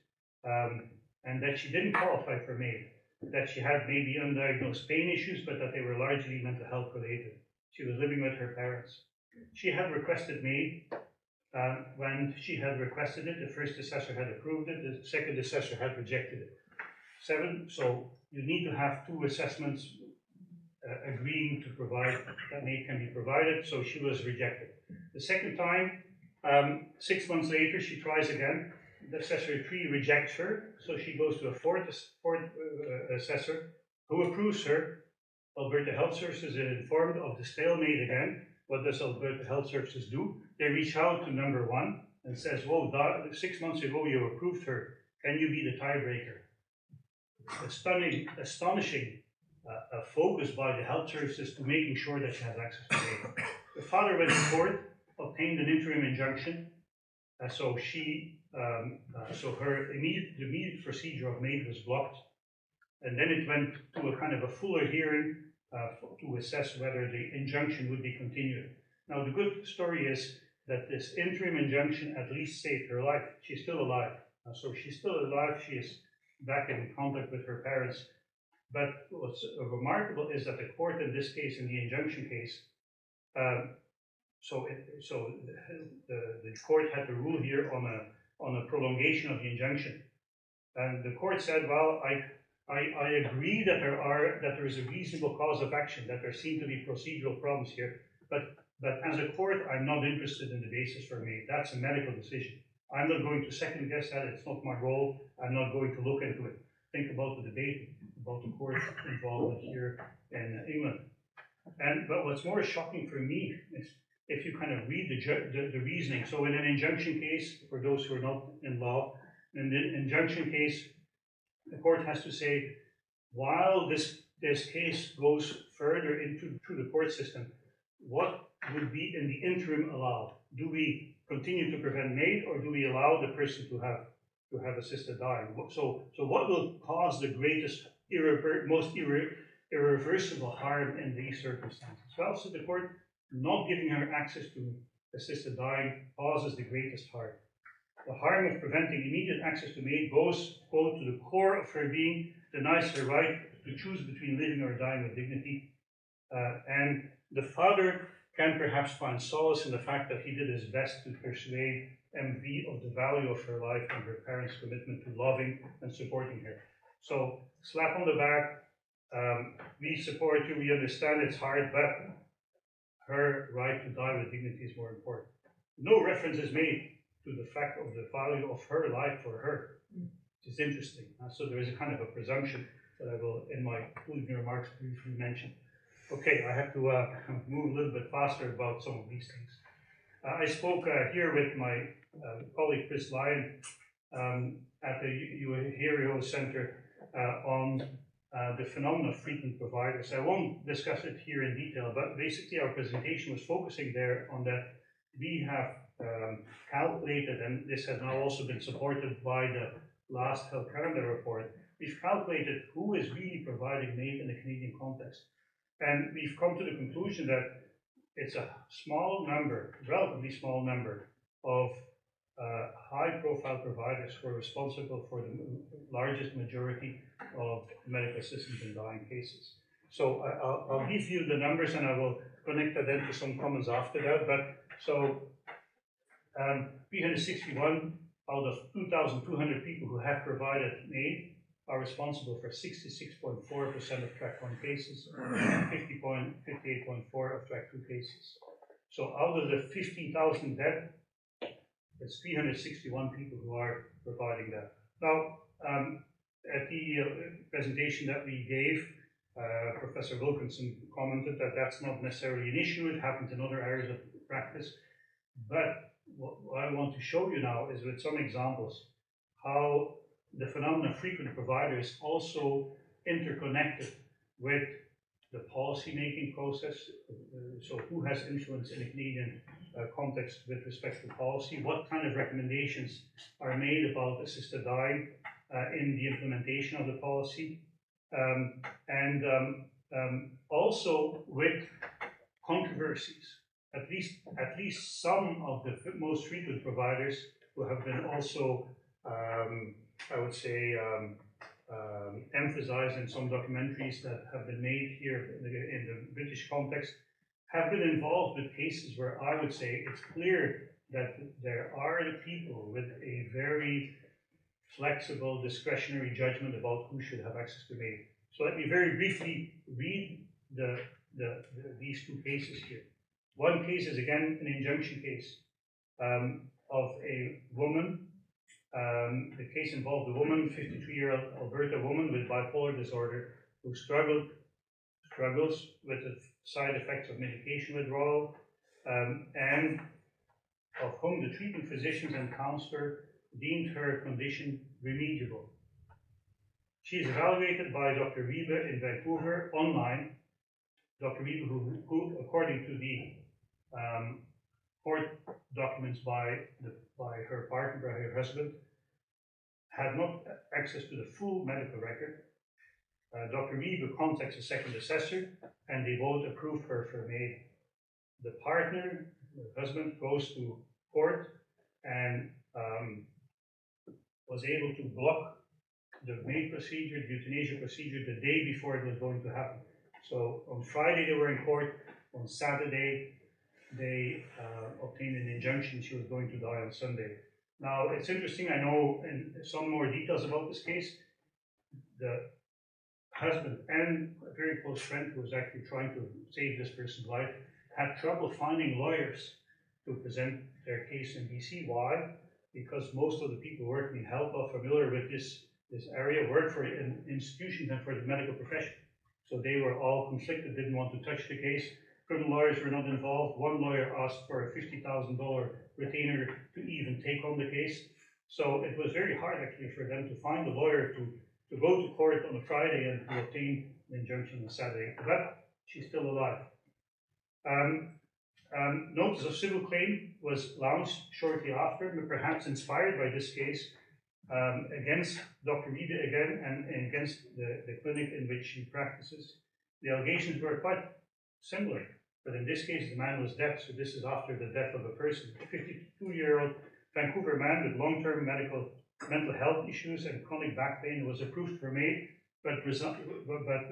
and that she didn't qualify for MAID, that she had maybe undiagnosed pain issues, but that they were largely mental health related. She was living with her parents. She had requested MAID. When she had requested it, the first assessor had approved it, the second assessor had rejected it. So you need to have two assessments agreeing to provide that MAID can be provided, so she was rejected. The second time, 6 months later, she tries again. The assessor 3 rejects her, so she goes to a fourth assessor who approves her. Alberta Health Services is informed of the stalemate again. What does Alberta Health Services do? They reach out to number 1 and says, "Whoa, 6 months ago you approved her. Can you be the tiebreaker?" Astonishing focus by the health services to making sure that she has access to MAID. The father went to court, obtained an interim injunction, so the immediate procedure of MAID was blocked, and then it went to a kind of a fuller hearing to assess whether the injunction would be continued. Now, the good story is that this interim injunction at least saved her life. She's still alive. So she's still alive. She is back in contact with her parents. But what's remarkable is that the court in this case, in the injunction case, the court had to rule here on a prolongation of the injunction. And the court said, well, I agree that there is a reasonable cause of action, that there seem to be procedural problems here, but as a court, I'm not interested in the basis for MAID. That's a medical decision. I'm not going to second guess that. It's not my role. I'm not going to look into it. Think about the debate about the court involvement here in England. But what's more shocking for me is if you kind of read the reasoning. So in an injunction case, for those who are not in law, in the injunction case, the court has to say, while this case goes further through the court system, what would be in the interim allowed? Do we continue to prevent MAID, or do we allow the person to have assisted dying? So what will cause the greatest, most irreversible harm in these circumstances? Well, so the court not giving her access to assisted dying causes the greatest harm. The harm of preventing immediate access to MAID goes, quote, to the core of her being, denies her right to choose between living or dying with dignity. And the father can perhaps find solace in the fact that he did his best to persuade MV of the value of her life and her parents' commitment to loving and supporting her. So, slap on the back, we support you, we understand it's hard, but her right to die with dignity is more important. No reference is made to the fact of the value of her life for her, which is interesting. So there is a kind of a presumption that I will, in my concluding remarks, briefly mention. Okay, I have to move a little bit faster about some of these things. I spoke here with my colleague Chris Lyon at the Euthanasia Center on the phenomenon of frequent providers. I won't discuss it here in detail, but basically our presentation was focusing there on that we have calculated, and this has now also been supported by the last Health Calendar report, we've calculated who is really providing MAID in the Canadian context. And we've come to the conclusion that it's a small number, relatively small number, of high-profile providers who are responsible for the largest majority of medical assistance in dying cases. So I'll give you the numbers, and I will connect that into some comments after that. But so 361 out of 2,200 people who have provided MAID, are responsible for 66.4% of track 1 cases, and 58.4% of track 2 cases. So out of the 15,000 dead, it's 361 people who are providing that. Now, at the presentation that we gave, Professor Wilkinson commented that that's not necessarily an issue. It happens in other areas of practice. But what I want to show you now is with some examples how the phenomenon of frequent provider is also interconnected with the policy-making process. So who has influence in a Canadian context with respect to policy? What kind of recommendations are made about assisted dying in the implementation of the policy? Also with controversies. At least some of the most frequent providers who have been also, I would say, emphasized in some documentaries that have been made here in the British context, have been involved with cases where I would say it's clear that there are people with a very flexible, discretionary judgment about who should have access to MAID. So let me very briefly read these two cases here. One case is again an injunction case of a woman. The case involved a woman, 53-year-old Alberta woman with bipolar disorder, who struggles with the side effects of medication withdrawal, and of whom the treating physicians and counselor deemed her condition remediable. She is evaluated by Dr. Wiebe in Vancouver online. Dr. Wiebe, who according to the court documents by her partner, by her husband, had not access to the full medical record. Dr. Wiebe contacts a second assessor, and they both approve her for MAID. The partner, the husband, goes to court and was able to block the MAID procedure, the euthanasia procedure, the day before it was going to happen. So on Friday they were in court. On Saturday they obtained an injunction. She was going to die on Sunday. Now it's interesting, I know in some more details about this case. The husband and a very close friend who was actually trying to save this person's life had trouble finding lawyers to present their case in BC. Why? Because most of the people working in health are familiar with this area, work for institutions and for the medical profession. So they were all conflicted, didn't want to touch the case. Criminal lawyers were not involved. One lawyer asked for a $50,000 retainer to even take on the case. So it was very hard actually for them to find a lawyer to go to court on a Friday and to obtain an injunction on Saturday. But she's still alive. Notice of civil claim was launched shortly after, but perhaps inspired by this case, against Dr. Wiebe again and against the clinic in which she practices. The allegations were quite similar, but in this case the man was dead, so this is after the death of a person. A 52-year-old Vancouver man with long-term mental health issues and chronic back pain was approved for MAID, but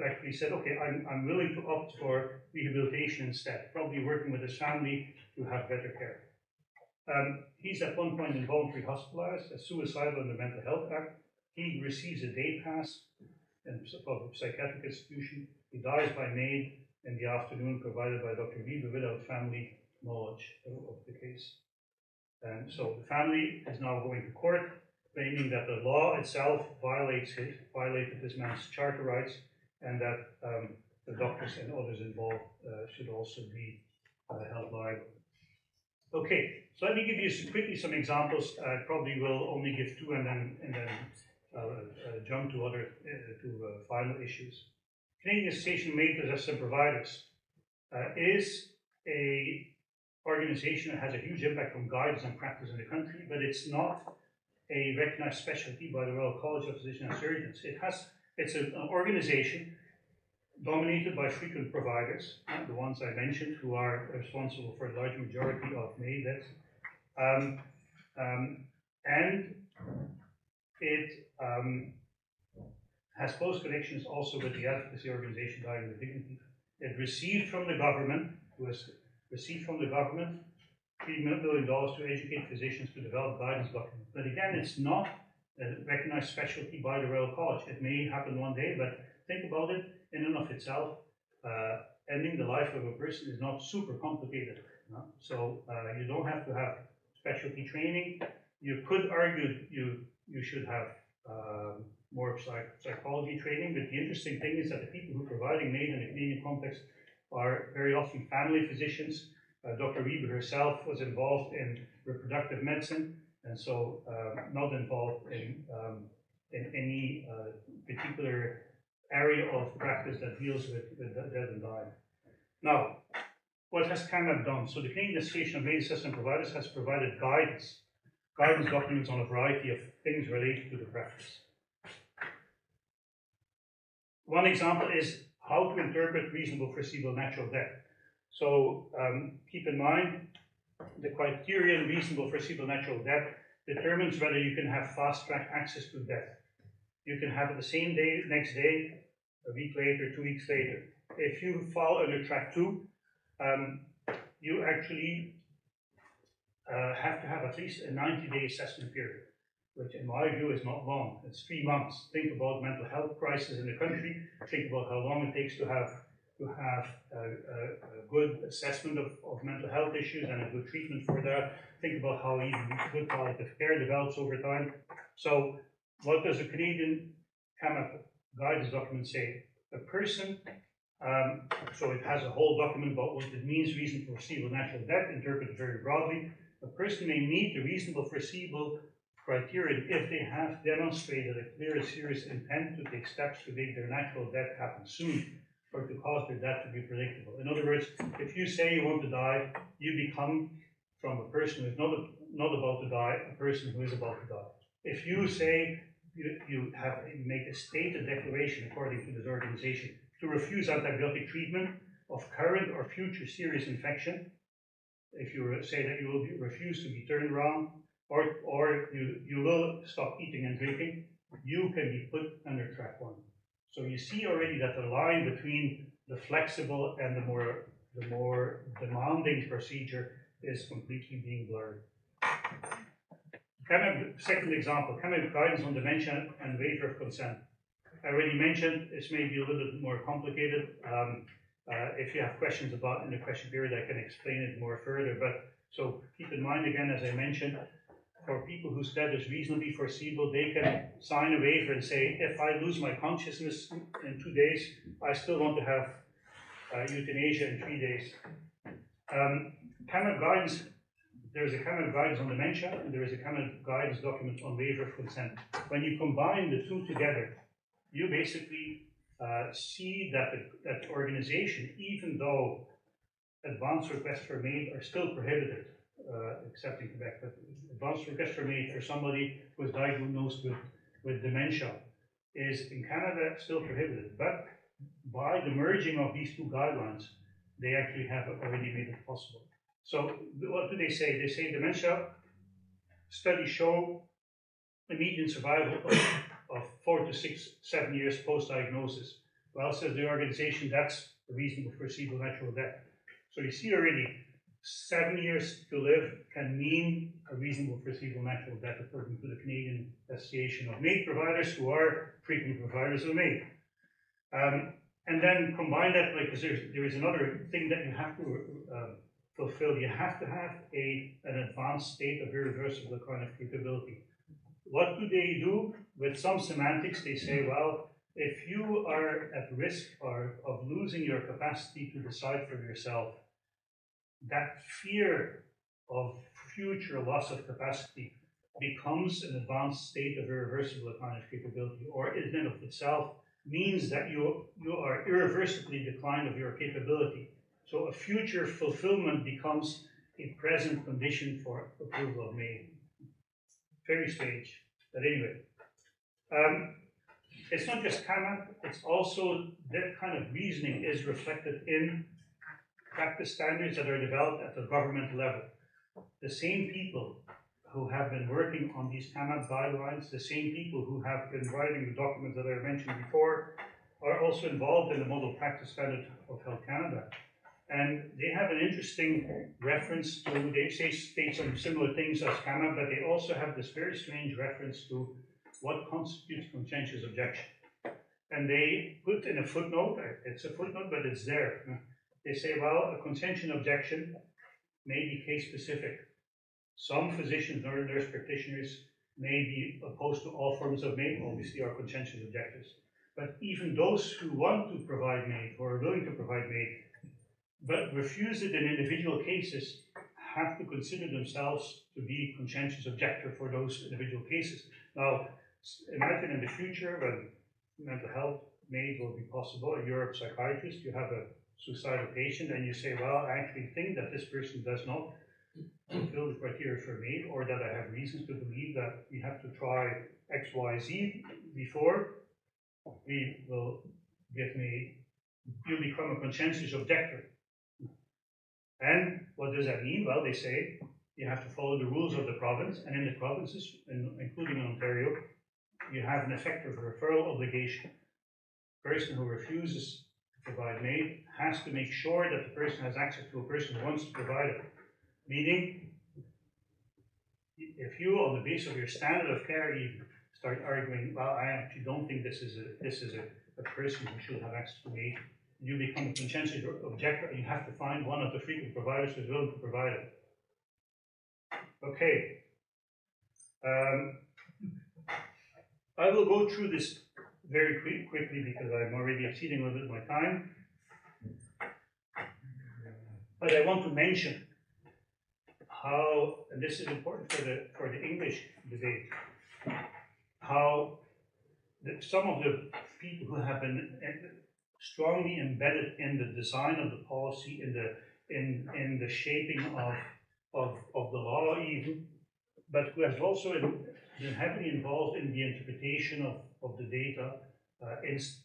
actually said, okay, I'm willing to opt for rehabilitation instead, probably working with his family to have better care. He's at one point involuntarily hospitalized, as suicidal in the Mental Health Act. He receives a day pass in a psychiatric institution. He dies by MAID in the afternoon, provided by Dr. Wiebe without family knowledge of the case. And so the family is now going to court, claiming that the law itself violated this man's charter rights, and that the doctors and others involved should also be held liable. Okay, so let me give you quickly some examples. I probably will only give two and then jump to other final issues. Canadian Association of MAID Assisted Providers is a organization that has a huge impact on guidance and practice in the country, but it's not a recognized specialty by the Royal College of Physicians and Surgeons. It's an organization dominated by frequent providers, the ones I mentioned, who are responsible for a large majority of MAID deaths. And it has close connections also with the advocacy organization Dying with Dignity. It received from the government, $3 million to educate physicians to develop guidance documents. But again, it's not a recognized specialty by the Royal College. It may happen one day, but think about it in and of itself. Ending the life of a person is not super complicated. No? So you don't have to have specialty training. You could argue you should have more psychology training, but the interesting thing is that the people who are providing MAID in the Canadian context are very often family physicians. Dr. Wiebe herself was involved in reproductive medicine, and so not involved in any particular area of practice that deals with death and dying. Now, what has CAMAP done? So the Canadian Association of MAID Assessment Providers has provided guidance documents on a variety of things related to the practice. One example is how to interpret reasonable foreseeable natural death. So keep in mind, the criterion reasonable foreseeable natural death determines whether you can have fast-track access to death. You can have it the same day, next day, a week later, 2 weeks later. If you fall under track 2, you actually have to have at least a 90-day assessment period, which in my view is not long. It's 3 months. Think about mental health crisis in the country. Think about how long it takes to have a good assessment of mental health issues and a good treatment for that. Think about how even good palliative care develops over time. So what does the Canadian CAMAP guidance document say? A person, so it has a whole document about what it means, reason for foreseeable natural death, interpreted very broadly. A person may meet the reasonable foreseeable criterion if they have demonstrated a clear and serious intent to take steps to make their natural death happen soon, or to cause their death to be predictable. In other words, if you say you want to die, you become, from a person who is not about to die, a person who is about to die. If you say you make a stated declaration, according to this organization, to refuse antibiotic treatment of current or future serious infection, if you say that you will refuse to be turned around, or you will stop eating and drinking, you can be put under track 1. So you see already that the line between the flexible and the more demanding procedure is completely being blurred. Second example, CAMAP guidance on dementia and waiver of consent. I already mentioned this may be a little bit more complicated. If you have questions about in the question period, I can explain it more further. But so keep in mind again, as I mentioned, for people whose death is reasonably foreseeable, they can sign a waiver and say, if I lose my consciousness in 2 days, I still want to have euthanasia in 3 days. CAMAP guidance, there is a CAMAP guidance on dementia, and there is a CAMAP guidance document on waiver of consent. When you combine the two together, you basically see that the organization, even though advance requests for MAID are still prohibited, except in Quebec, but advance requests for MAID for somebody who is diagnosed with dementia is in Canada still prohibited. But by the merging of these two guidelines, they actually have already made it possible. So what do they say? They say dementia studies show a median survival of 4 to 6, 7 years post-diagnosis. Well, says the organization, that's a reasonable foreseeable natural death. So you see already, 7 years to live can mean a reasonable foreseeable natural death, according to the Canadian Association of MAID providers, who are frequent providers of MAID. And then combine that, because there is another thing that you have to fulfill. You have to have an advanced state of irreversible chronic capability. What do they do? With some semantics, they say, well, if you are at risk of losing your capacity to decide for yourself, that fear of future loss of capacity becomes an advanced state of irreversible cognitive capability, or in and of itself means that you are irreversibly declined of your capability. So a future fulfillment becomes a present condition for approval of MAID. Very strange, but anyway. It's not just CAMAP, it's also that kind of reasoning is reflected in practice standards that are developed at the government level. The same people who have been working on these CAMAP guidelines, the same people who have been writing the documents that I mentioned before, are also involved in the Model Practice Standard of Health Canada. And they have an interesting reference to, they state some similar things as Kama, but they also have this very strange reference to what constitutes conscientious objection. And they put in a footnote, it's a footnote, but it's there. They say, well, a conscientious objection may be case specific. Some physicians or nurse practitioners may be opposed to all forms of MAID, obviously are conscientious objectors. But even those who want to provide MAID or are willing to provide MAID, but refuse it in individual cases, have to consider themselves to be conscientious objector for those individual cases. Now, imagine in the future when mental health MAID will be possible, you're a psychiatrist, you have a suicidal patient, and you say, well, I actually think that this person does not fulfill the criteria for MAID, or that I have reasons to believe that we have to try X, Y, Z before we will give MAID. You become a conscientious objector. And what does that mean? Well, they say you have to follow the rules of the province, and in the provinces, including in Ontario, you have an effective referral obligation. The person who refuses to provide MAID has to make sure that the person has access to a person who wants to provide it. Meaning, if you, on the basis of your standard of care, even start arguing, well, I actually don't think this is a person who should have access to MAID, you become a conscientious objector, and you have to find one of the frequent providers who is willing to provide it. Okay. I will go through this very quickly because I'm already exceeding a little bit of my time. But I want to mention how, and this is important for the English debate, how some of the people who have been strongly embedded in the design of the policy, in the shaping of the law even, but who has also been heavily involved in the interpretation of the data,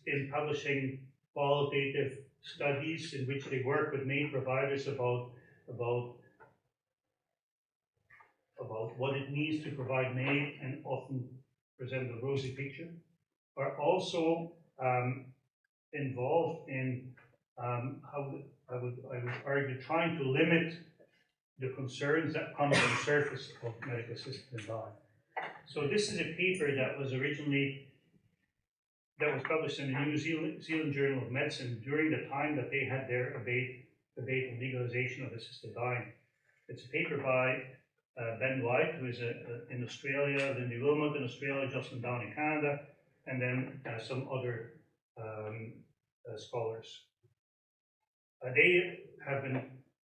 in publishing qualitative studies in which they work with MAID providers about what it means to provide MAID and often present a rosy picture, are also involved in how I would argue trying to limit the concerns that come to the surface of medical assisted dying. So this is a paper that was published in the New Zealand Journal of Medicine during the time that they had their debate on legalization of assisted dying. It's a paper by Ben White, who is in Australia, Lindy Wilmot in Australia, Jocelyn Down in Canada, and then some other scholars. They have been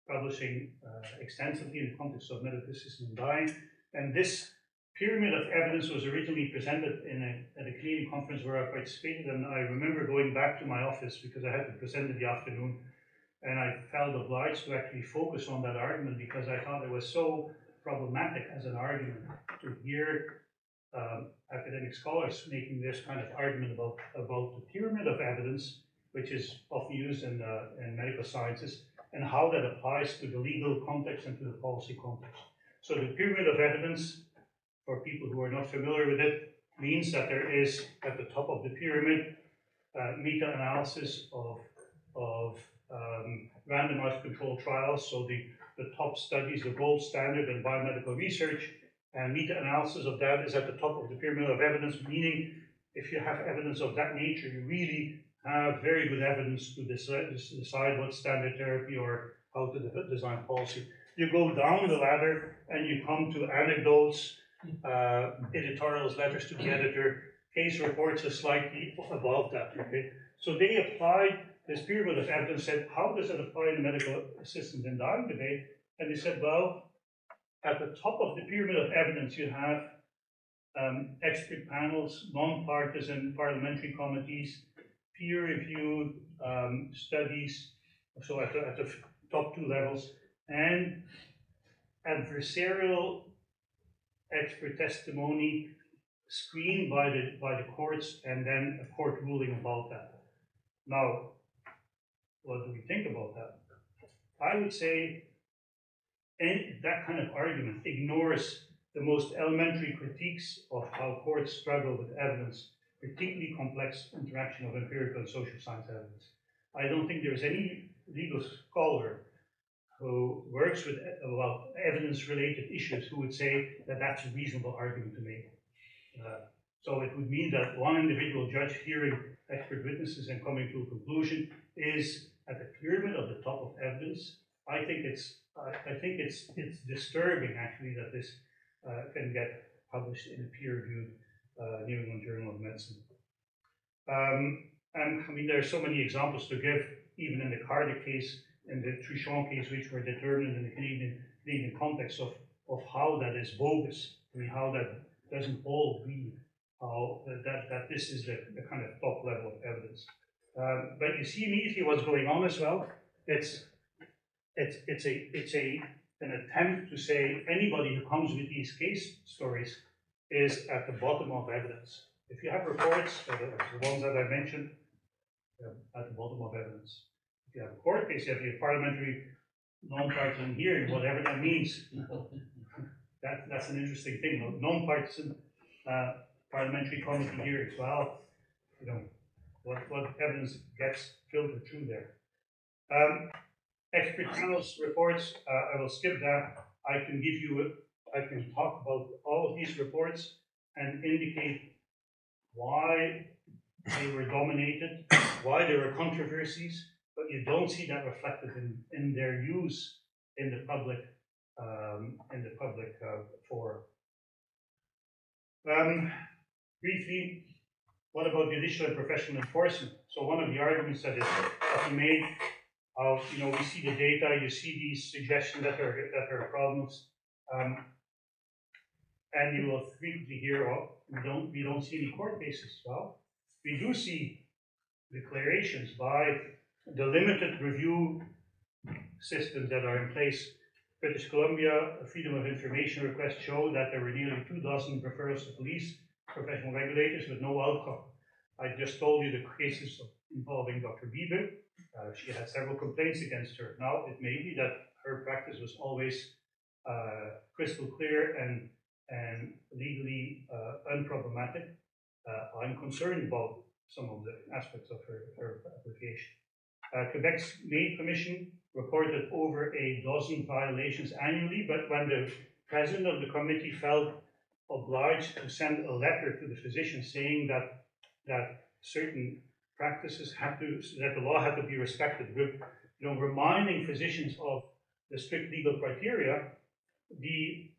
publishing extensively in the context of medical assisted dying, and this pyramid of evidence was originally presented at a Canadian conference where I participated, and I remember going back to my office because I had to present in the afternoon, and I felt obliged to actually focus on that argument because I thought it was so problematic as an argument to hear academic scholars making this kind of argument about the pyramid of evidence, which is often used in medical sciences, and how that applies to the legal context and to the policy context. So the pyramid of evidence, for people who are not familiar with it, means that there is, at the top of the pyramid, meta-analysis of randomized controlled trials, so the top studies, the gold standard in biomedical research, and meta-analysis of that is at the top of the pyramid of evidence, meaning if you have evidence of that nature, you really have very good evidence to decide what standard therapy or how to design policy. You go down the ladder and you come to anecdotes, editorials, letters to the editor, case reports are slightly above that. Okay? So they applied this pyramid of evidence, said, how does it apply in the medical assistance in dying debate? And they said, well, at the top of the pyramid of evidence, you have expert panels, non-partisan parliamentary committees, peer-reviewed studies, so at the top two levels, and adversarial expert testimony screened by the courts, and then a court ruling about that. Now, what do we think about that? I would say that kind of argument ignores the most elementary critiques of how courts struggle with evidence, particularly complex interaction of empirical and social science evidence. I don't think there's any legal scholar who works with evidence-related issues who would say that that's a reasonable argument to make. So it would mean that one individual judge hearing expert witnesses and coming to a conclusion is at the pyramid of the top of evidence. I think it's disturbing actually that this can get published in a peer-reviewed New England Journal of Medicine. And I mean, there are so many examples to give, even in the Cardiff case, in the Truchon case, which were determined in the Canadian context of how that is bogus. I mean, how that doesn't all agree, how that this is the kind of top level of evidence. But you see immediately what's going on as well. It's an attempt to say anybody who comes with these case stories is at the bottom of evidence. If you have reports, the ones that I mentioned, at the bottom of evidence. If you have a court case, if you have parliamentary non-partisan hearing, whatever that means, that's an interesting thing. Non-partisan parliamentary committee hearings. Well, you know, what evidence gets filtered through there. Expert panels reports. I will skip that. I can talk about all of these reports and indicate why they were dominated, why there were controversies, but you don't see that reflected in their use in the public forum. Briefly, what about judicial and professional enforcement? So one of the arguments that we made, you know, we see the data, you see these suggestions that there are problems, and you will frequently hear, oh, we don't see any court cases. Well, we do see declarations by the limited review systems that are in place. British Columbia, a Freedom of Information request showed that there were nearly 24 referrals to police, professional regulators with no outcome. I just told you the cases involving Dr. Bieber. She had several complaints against her. Now, it may be that her practice was always crystal clear and legally unproblematic. I'm concerned about some of the aspects of her application. Quebec's Maid Commission reported over a dozen violations annually, but when the president of the committee felt obliged to send a letter to the physician saying that certain practices that the law had to be respected, reminding physicians of the strict legal criteria, the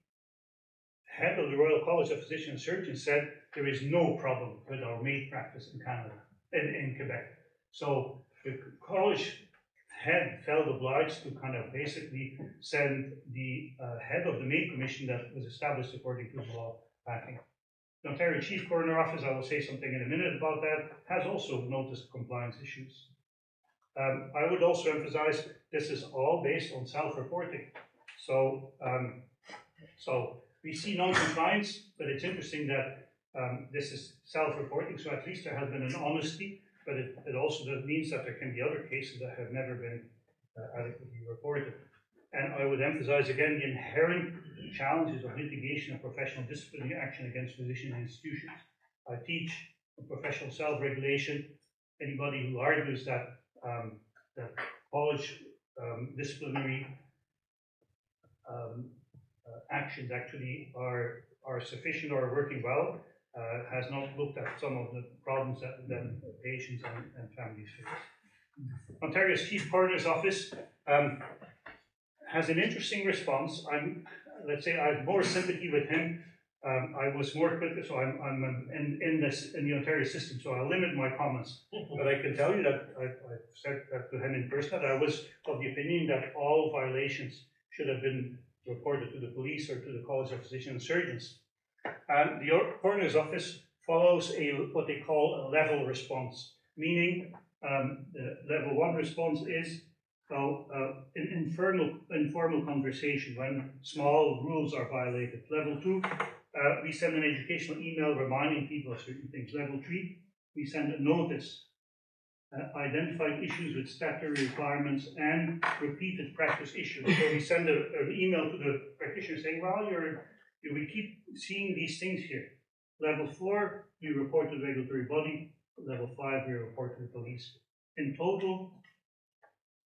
head of the Royal College of Physicians and Surgeons said there is no problem with our maid practice in Canada, in Quebec. So the college head felt obliged to kind of basically send the head of the maid commission that was established according to the law backing. The Ontario Chief Coroner Office, I will say something in a minute about that, has also noticed compliance issues. I would also emphasize this is all based on self-reporting. So we see non-compliance, but it's interesting that this is self-reporting, so at least there has been an honesty, but it also means that there can be other cases that have never been adequately reported. And I would emphasize again the inherent challenges of litigation and professional disciplinary action against physician institutions. I teach professional self-regulation. Anybody who argues that college disciplinary actions actually are sufficient or are working well has not looked at some of the problems that patients and families face. Ontario's Chief Coroner's Office has an interesting response. Let's say I have more sympathy with him. I was more critical, so I'm in the Ontario system, so I'll limit my comments. But I can tell you that I've said that to him in person, that I was of the opinion that all violations should have been reported to the police or to the College of Physicians and Surgeons. And the Coroner's Office follows what they call a level response, meaning the level 1 response is an informal conversation when small rules are violated. Level 2, we send an educational email reminding people of certain things. Level 3, we send a notice identifying issues with statutory requirements and repeated practice issues. So we send an email to the practitioner saying, well, we keep seeing these things here. Level 4, we report to the regulatory body. Level 5, we report to the police. In total,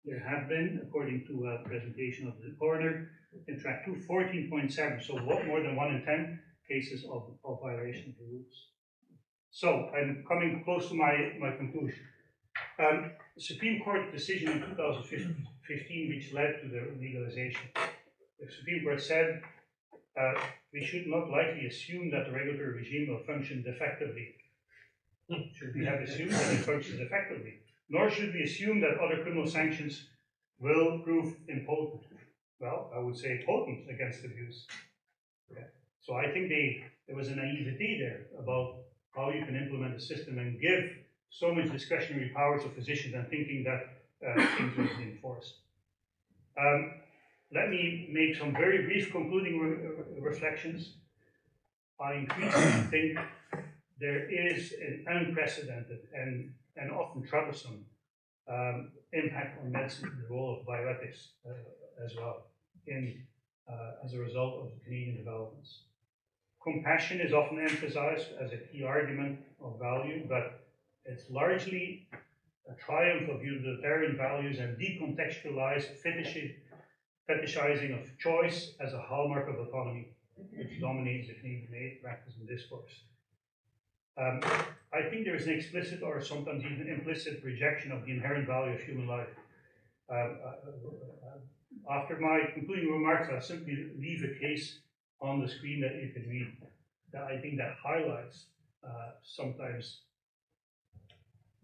there have been, according to a presentation of the coroner, in track 2, 14.7, so more than 1 in 10 cases of violation of the rules. So I'm coming close to my conclusion. The Supreme Court decision in 2015, which led to the legalization. The Supreme Court said we should not lightly assume that the regulatory regime will function effectively. Should we have assumed that it functions effectively? Nor should we assume that other criminal sanctions will prove impotent. Well, I would say potent against abuse. Okay. So I think there was a naivety there about how you can implement a system and give so much discretionary powers to physicians and thinking that things will be enforced. Let me make some very brief concluding reflections. I increasingly think there is an unprecedented and often troublesome impact on medicine and the role of bioethics as well as a result of the Canadian developments. Compassion is often emphasized as a key argument of value, but it's largely a triumph of utilitarian values and decontextualized fetishizing of choice as a hallmark of autonomy, which dominates the Canadian practice and discourse. I think there is an explicit or sometimes even implicit rejection of the inherent value of human life. After my concluding remarks, I'll simply leave a case on the screen that you can read that I think that highlights sometimes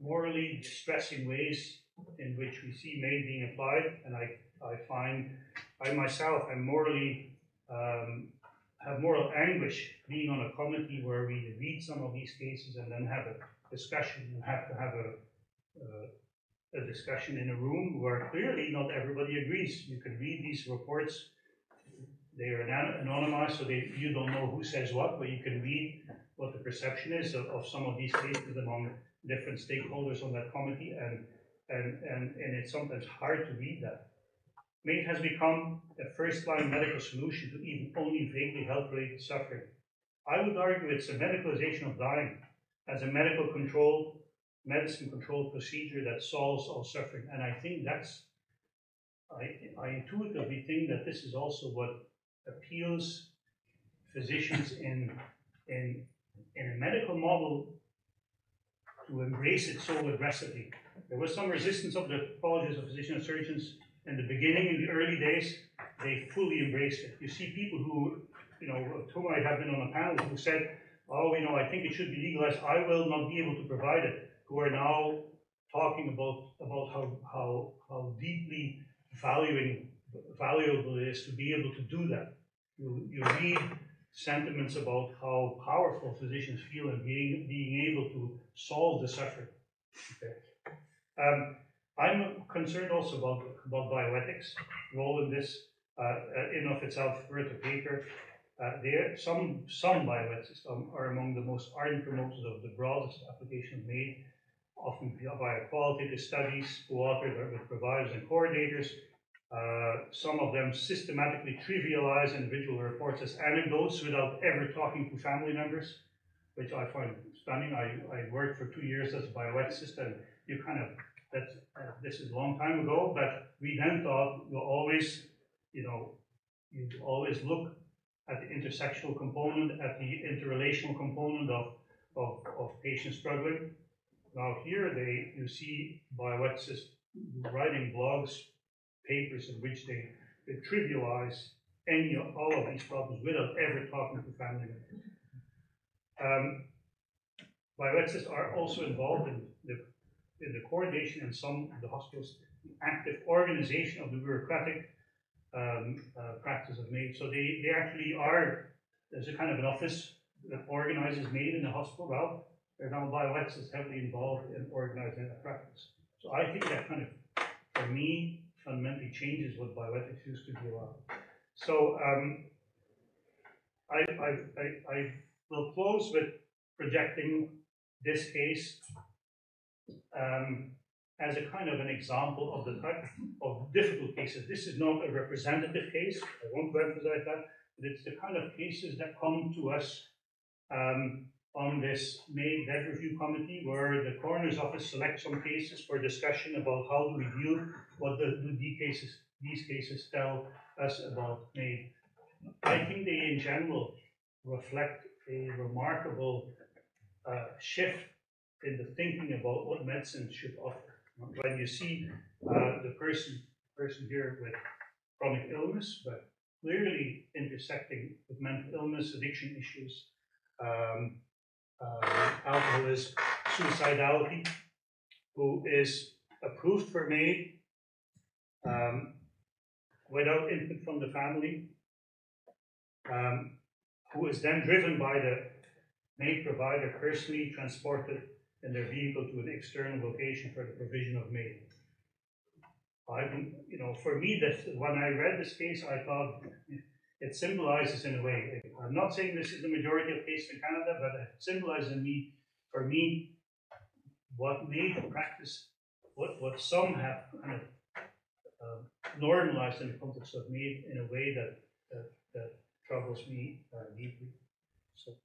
morally distressing ways in which we see MAID being applied, and I find I myself am morally have moral anguish being on a committee where we read some of these cases and then have a discussion. You have to have a discussion in a room where clearly not everybody agrees. You can read these reports. They are anonymized, so you don't know who says what, but you can read what the perception is of some of these cases among different stakeholders on that committee, and it's sometimes hard to read that. MAID has become a first-line medical solution to even only vaguely health-related suffering. I would argue it's a medicalization of dying as a medicine-controlled procedure that solves all suffering, and I think I intuitively think that this is also what appeals physicians in a medical model to embrace it so aggressively. There was some resistance of the colleges of physicians and surgeons in the beginning, in the early days. They fully embraced it. You see people who, whom I have been on a panel who said, oh, I think it should be legalized. I will not be able to provide it. Who are now talking about how deeply valuable it is to be able to do that. You read sentiments about how powerful physicians feel in being able to solve the suffering. Okay. I'm concerned also about bioethics' role in this. In of itself, worth a paper. Some bioethicists are among the most ardent promoters of the broadest application of MAID, often via qualitative studies, co-authored with providers and coordinators. Some of them systematically trivialize individual reports as anecdotes without ever talking to family members, which I find stunning. I worked for 2 years as a bioethicist, and you kind of, this is a long time ago, but we then thought you always look at the intersectional component, at the interrelational component of patients struggling. Now here you see bioethicists writing blogs, papers in which they trivialize all of these problems without ever talking to family members. Bioethicists are also involved in the coordination in some of the hospitals, active organization of the bureaucratic practice of MAID. So they actually are, there's a kind of an office that organizes MAID in the hospital. Well, they're now bioethicists heavily involved in organizing that practice. So I think that kind of, for me, fundamentally changes what bioethics used to be about. So I will close with projecting this case as a kind of an example of the type of difficult cases. This is not a representative case, I want to emphasize that, but it's the kind of cases that come to us on this May Dead Review Committee, where the coroner's office selects some cases for discussion about how do we deal, what do these cases tell us about May. I think they in general reflect a remarkable shift in the thinking about what medicine should offer. When you see the person here with chronic illness, but clearly intersecting with mental illness, addiction issues, alcoholism, suicidality, who is approved for MAID without input from the family, who is then driven by the MAID provider, personally transported in their vehicle to an external location for the provision of MAID. For me, when I read this case, I thought it symbolizes in a way. I'm not saying this is the majority of cases in Canada, but it symbolizes for me, what MAID practice, what some have kind of normalized in the context of MAID in a way that troubles me deeply. So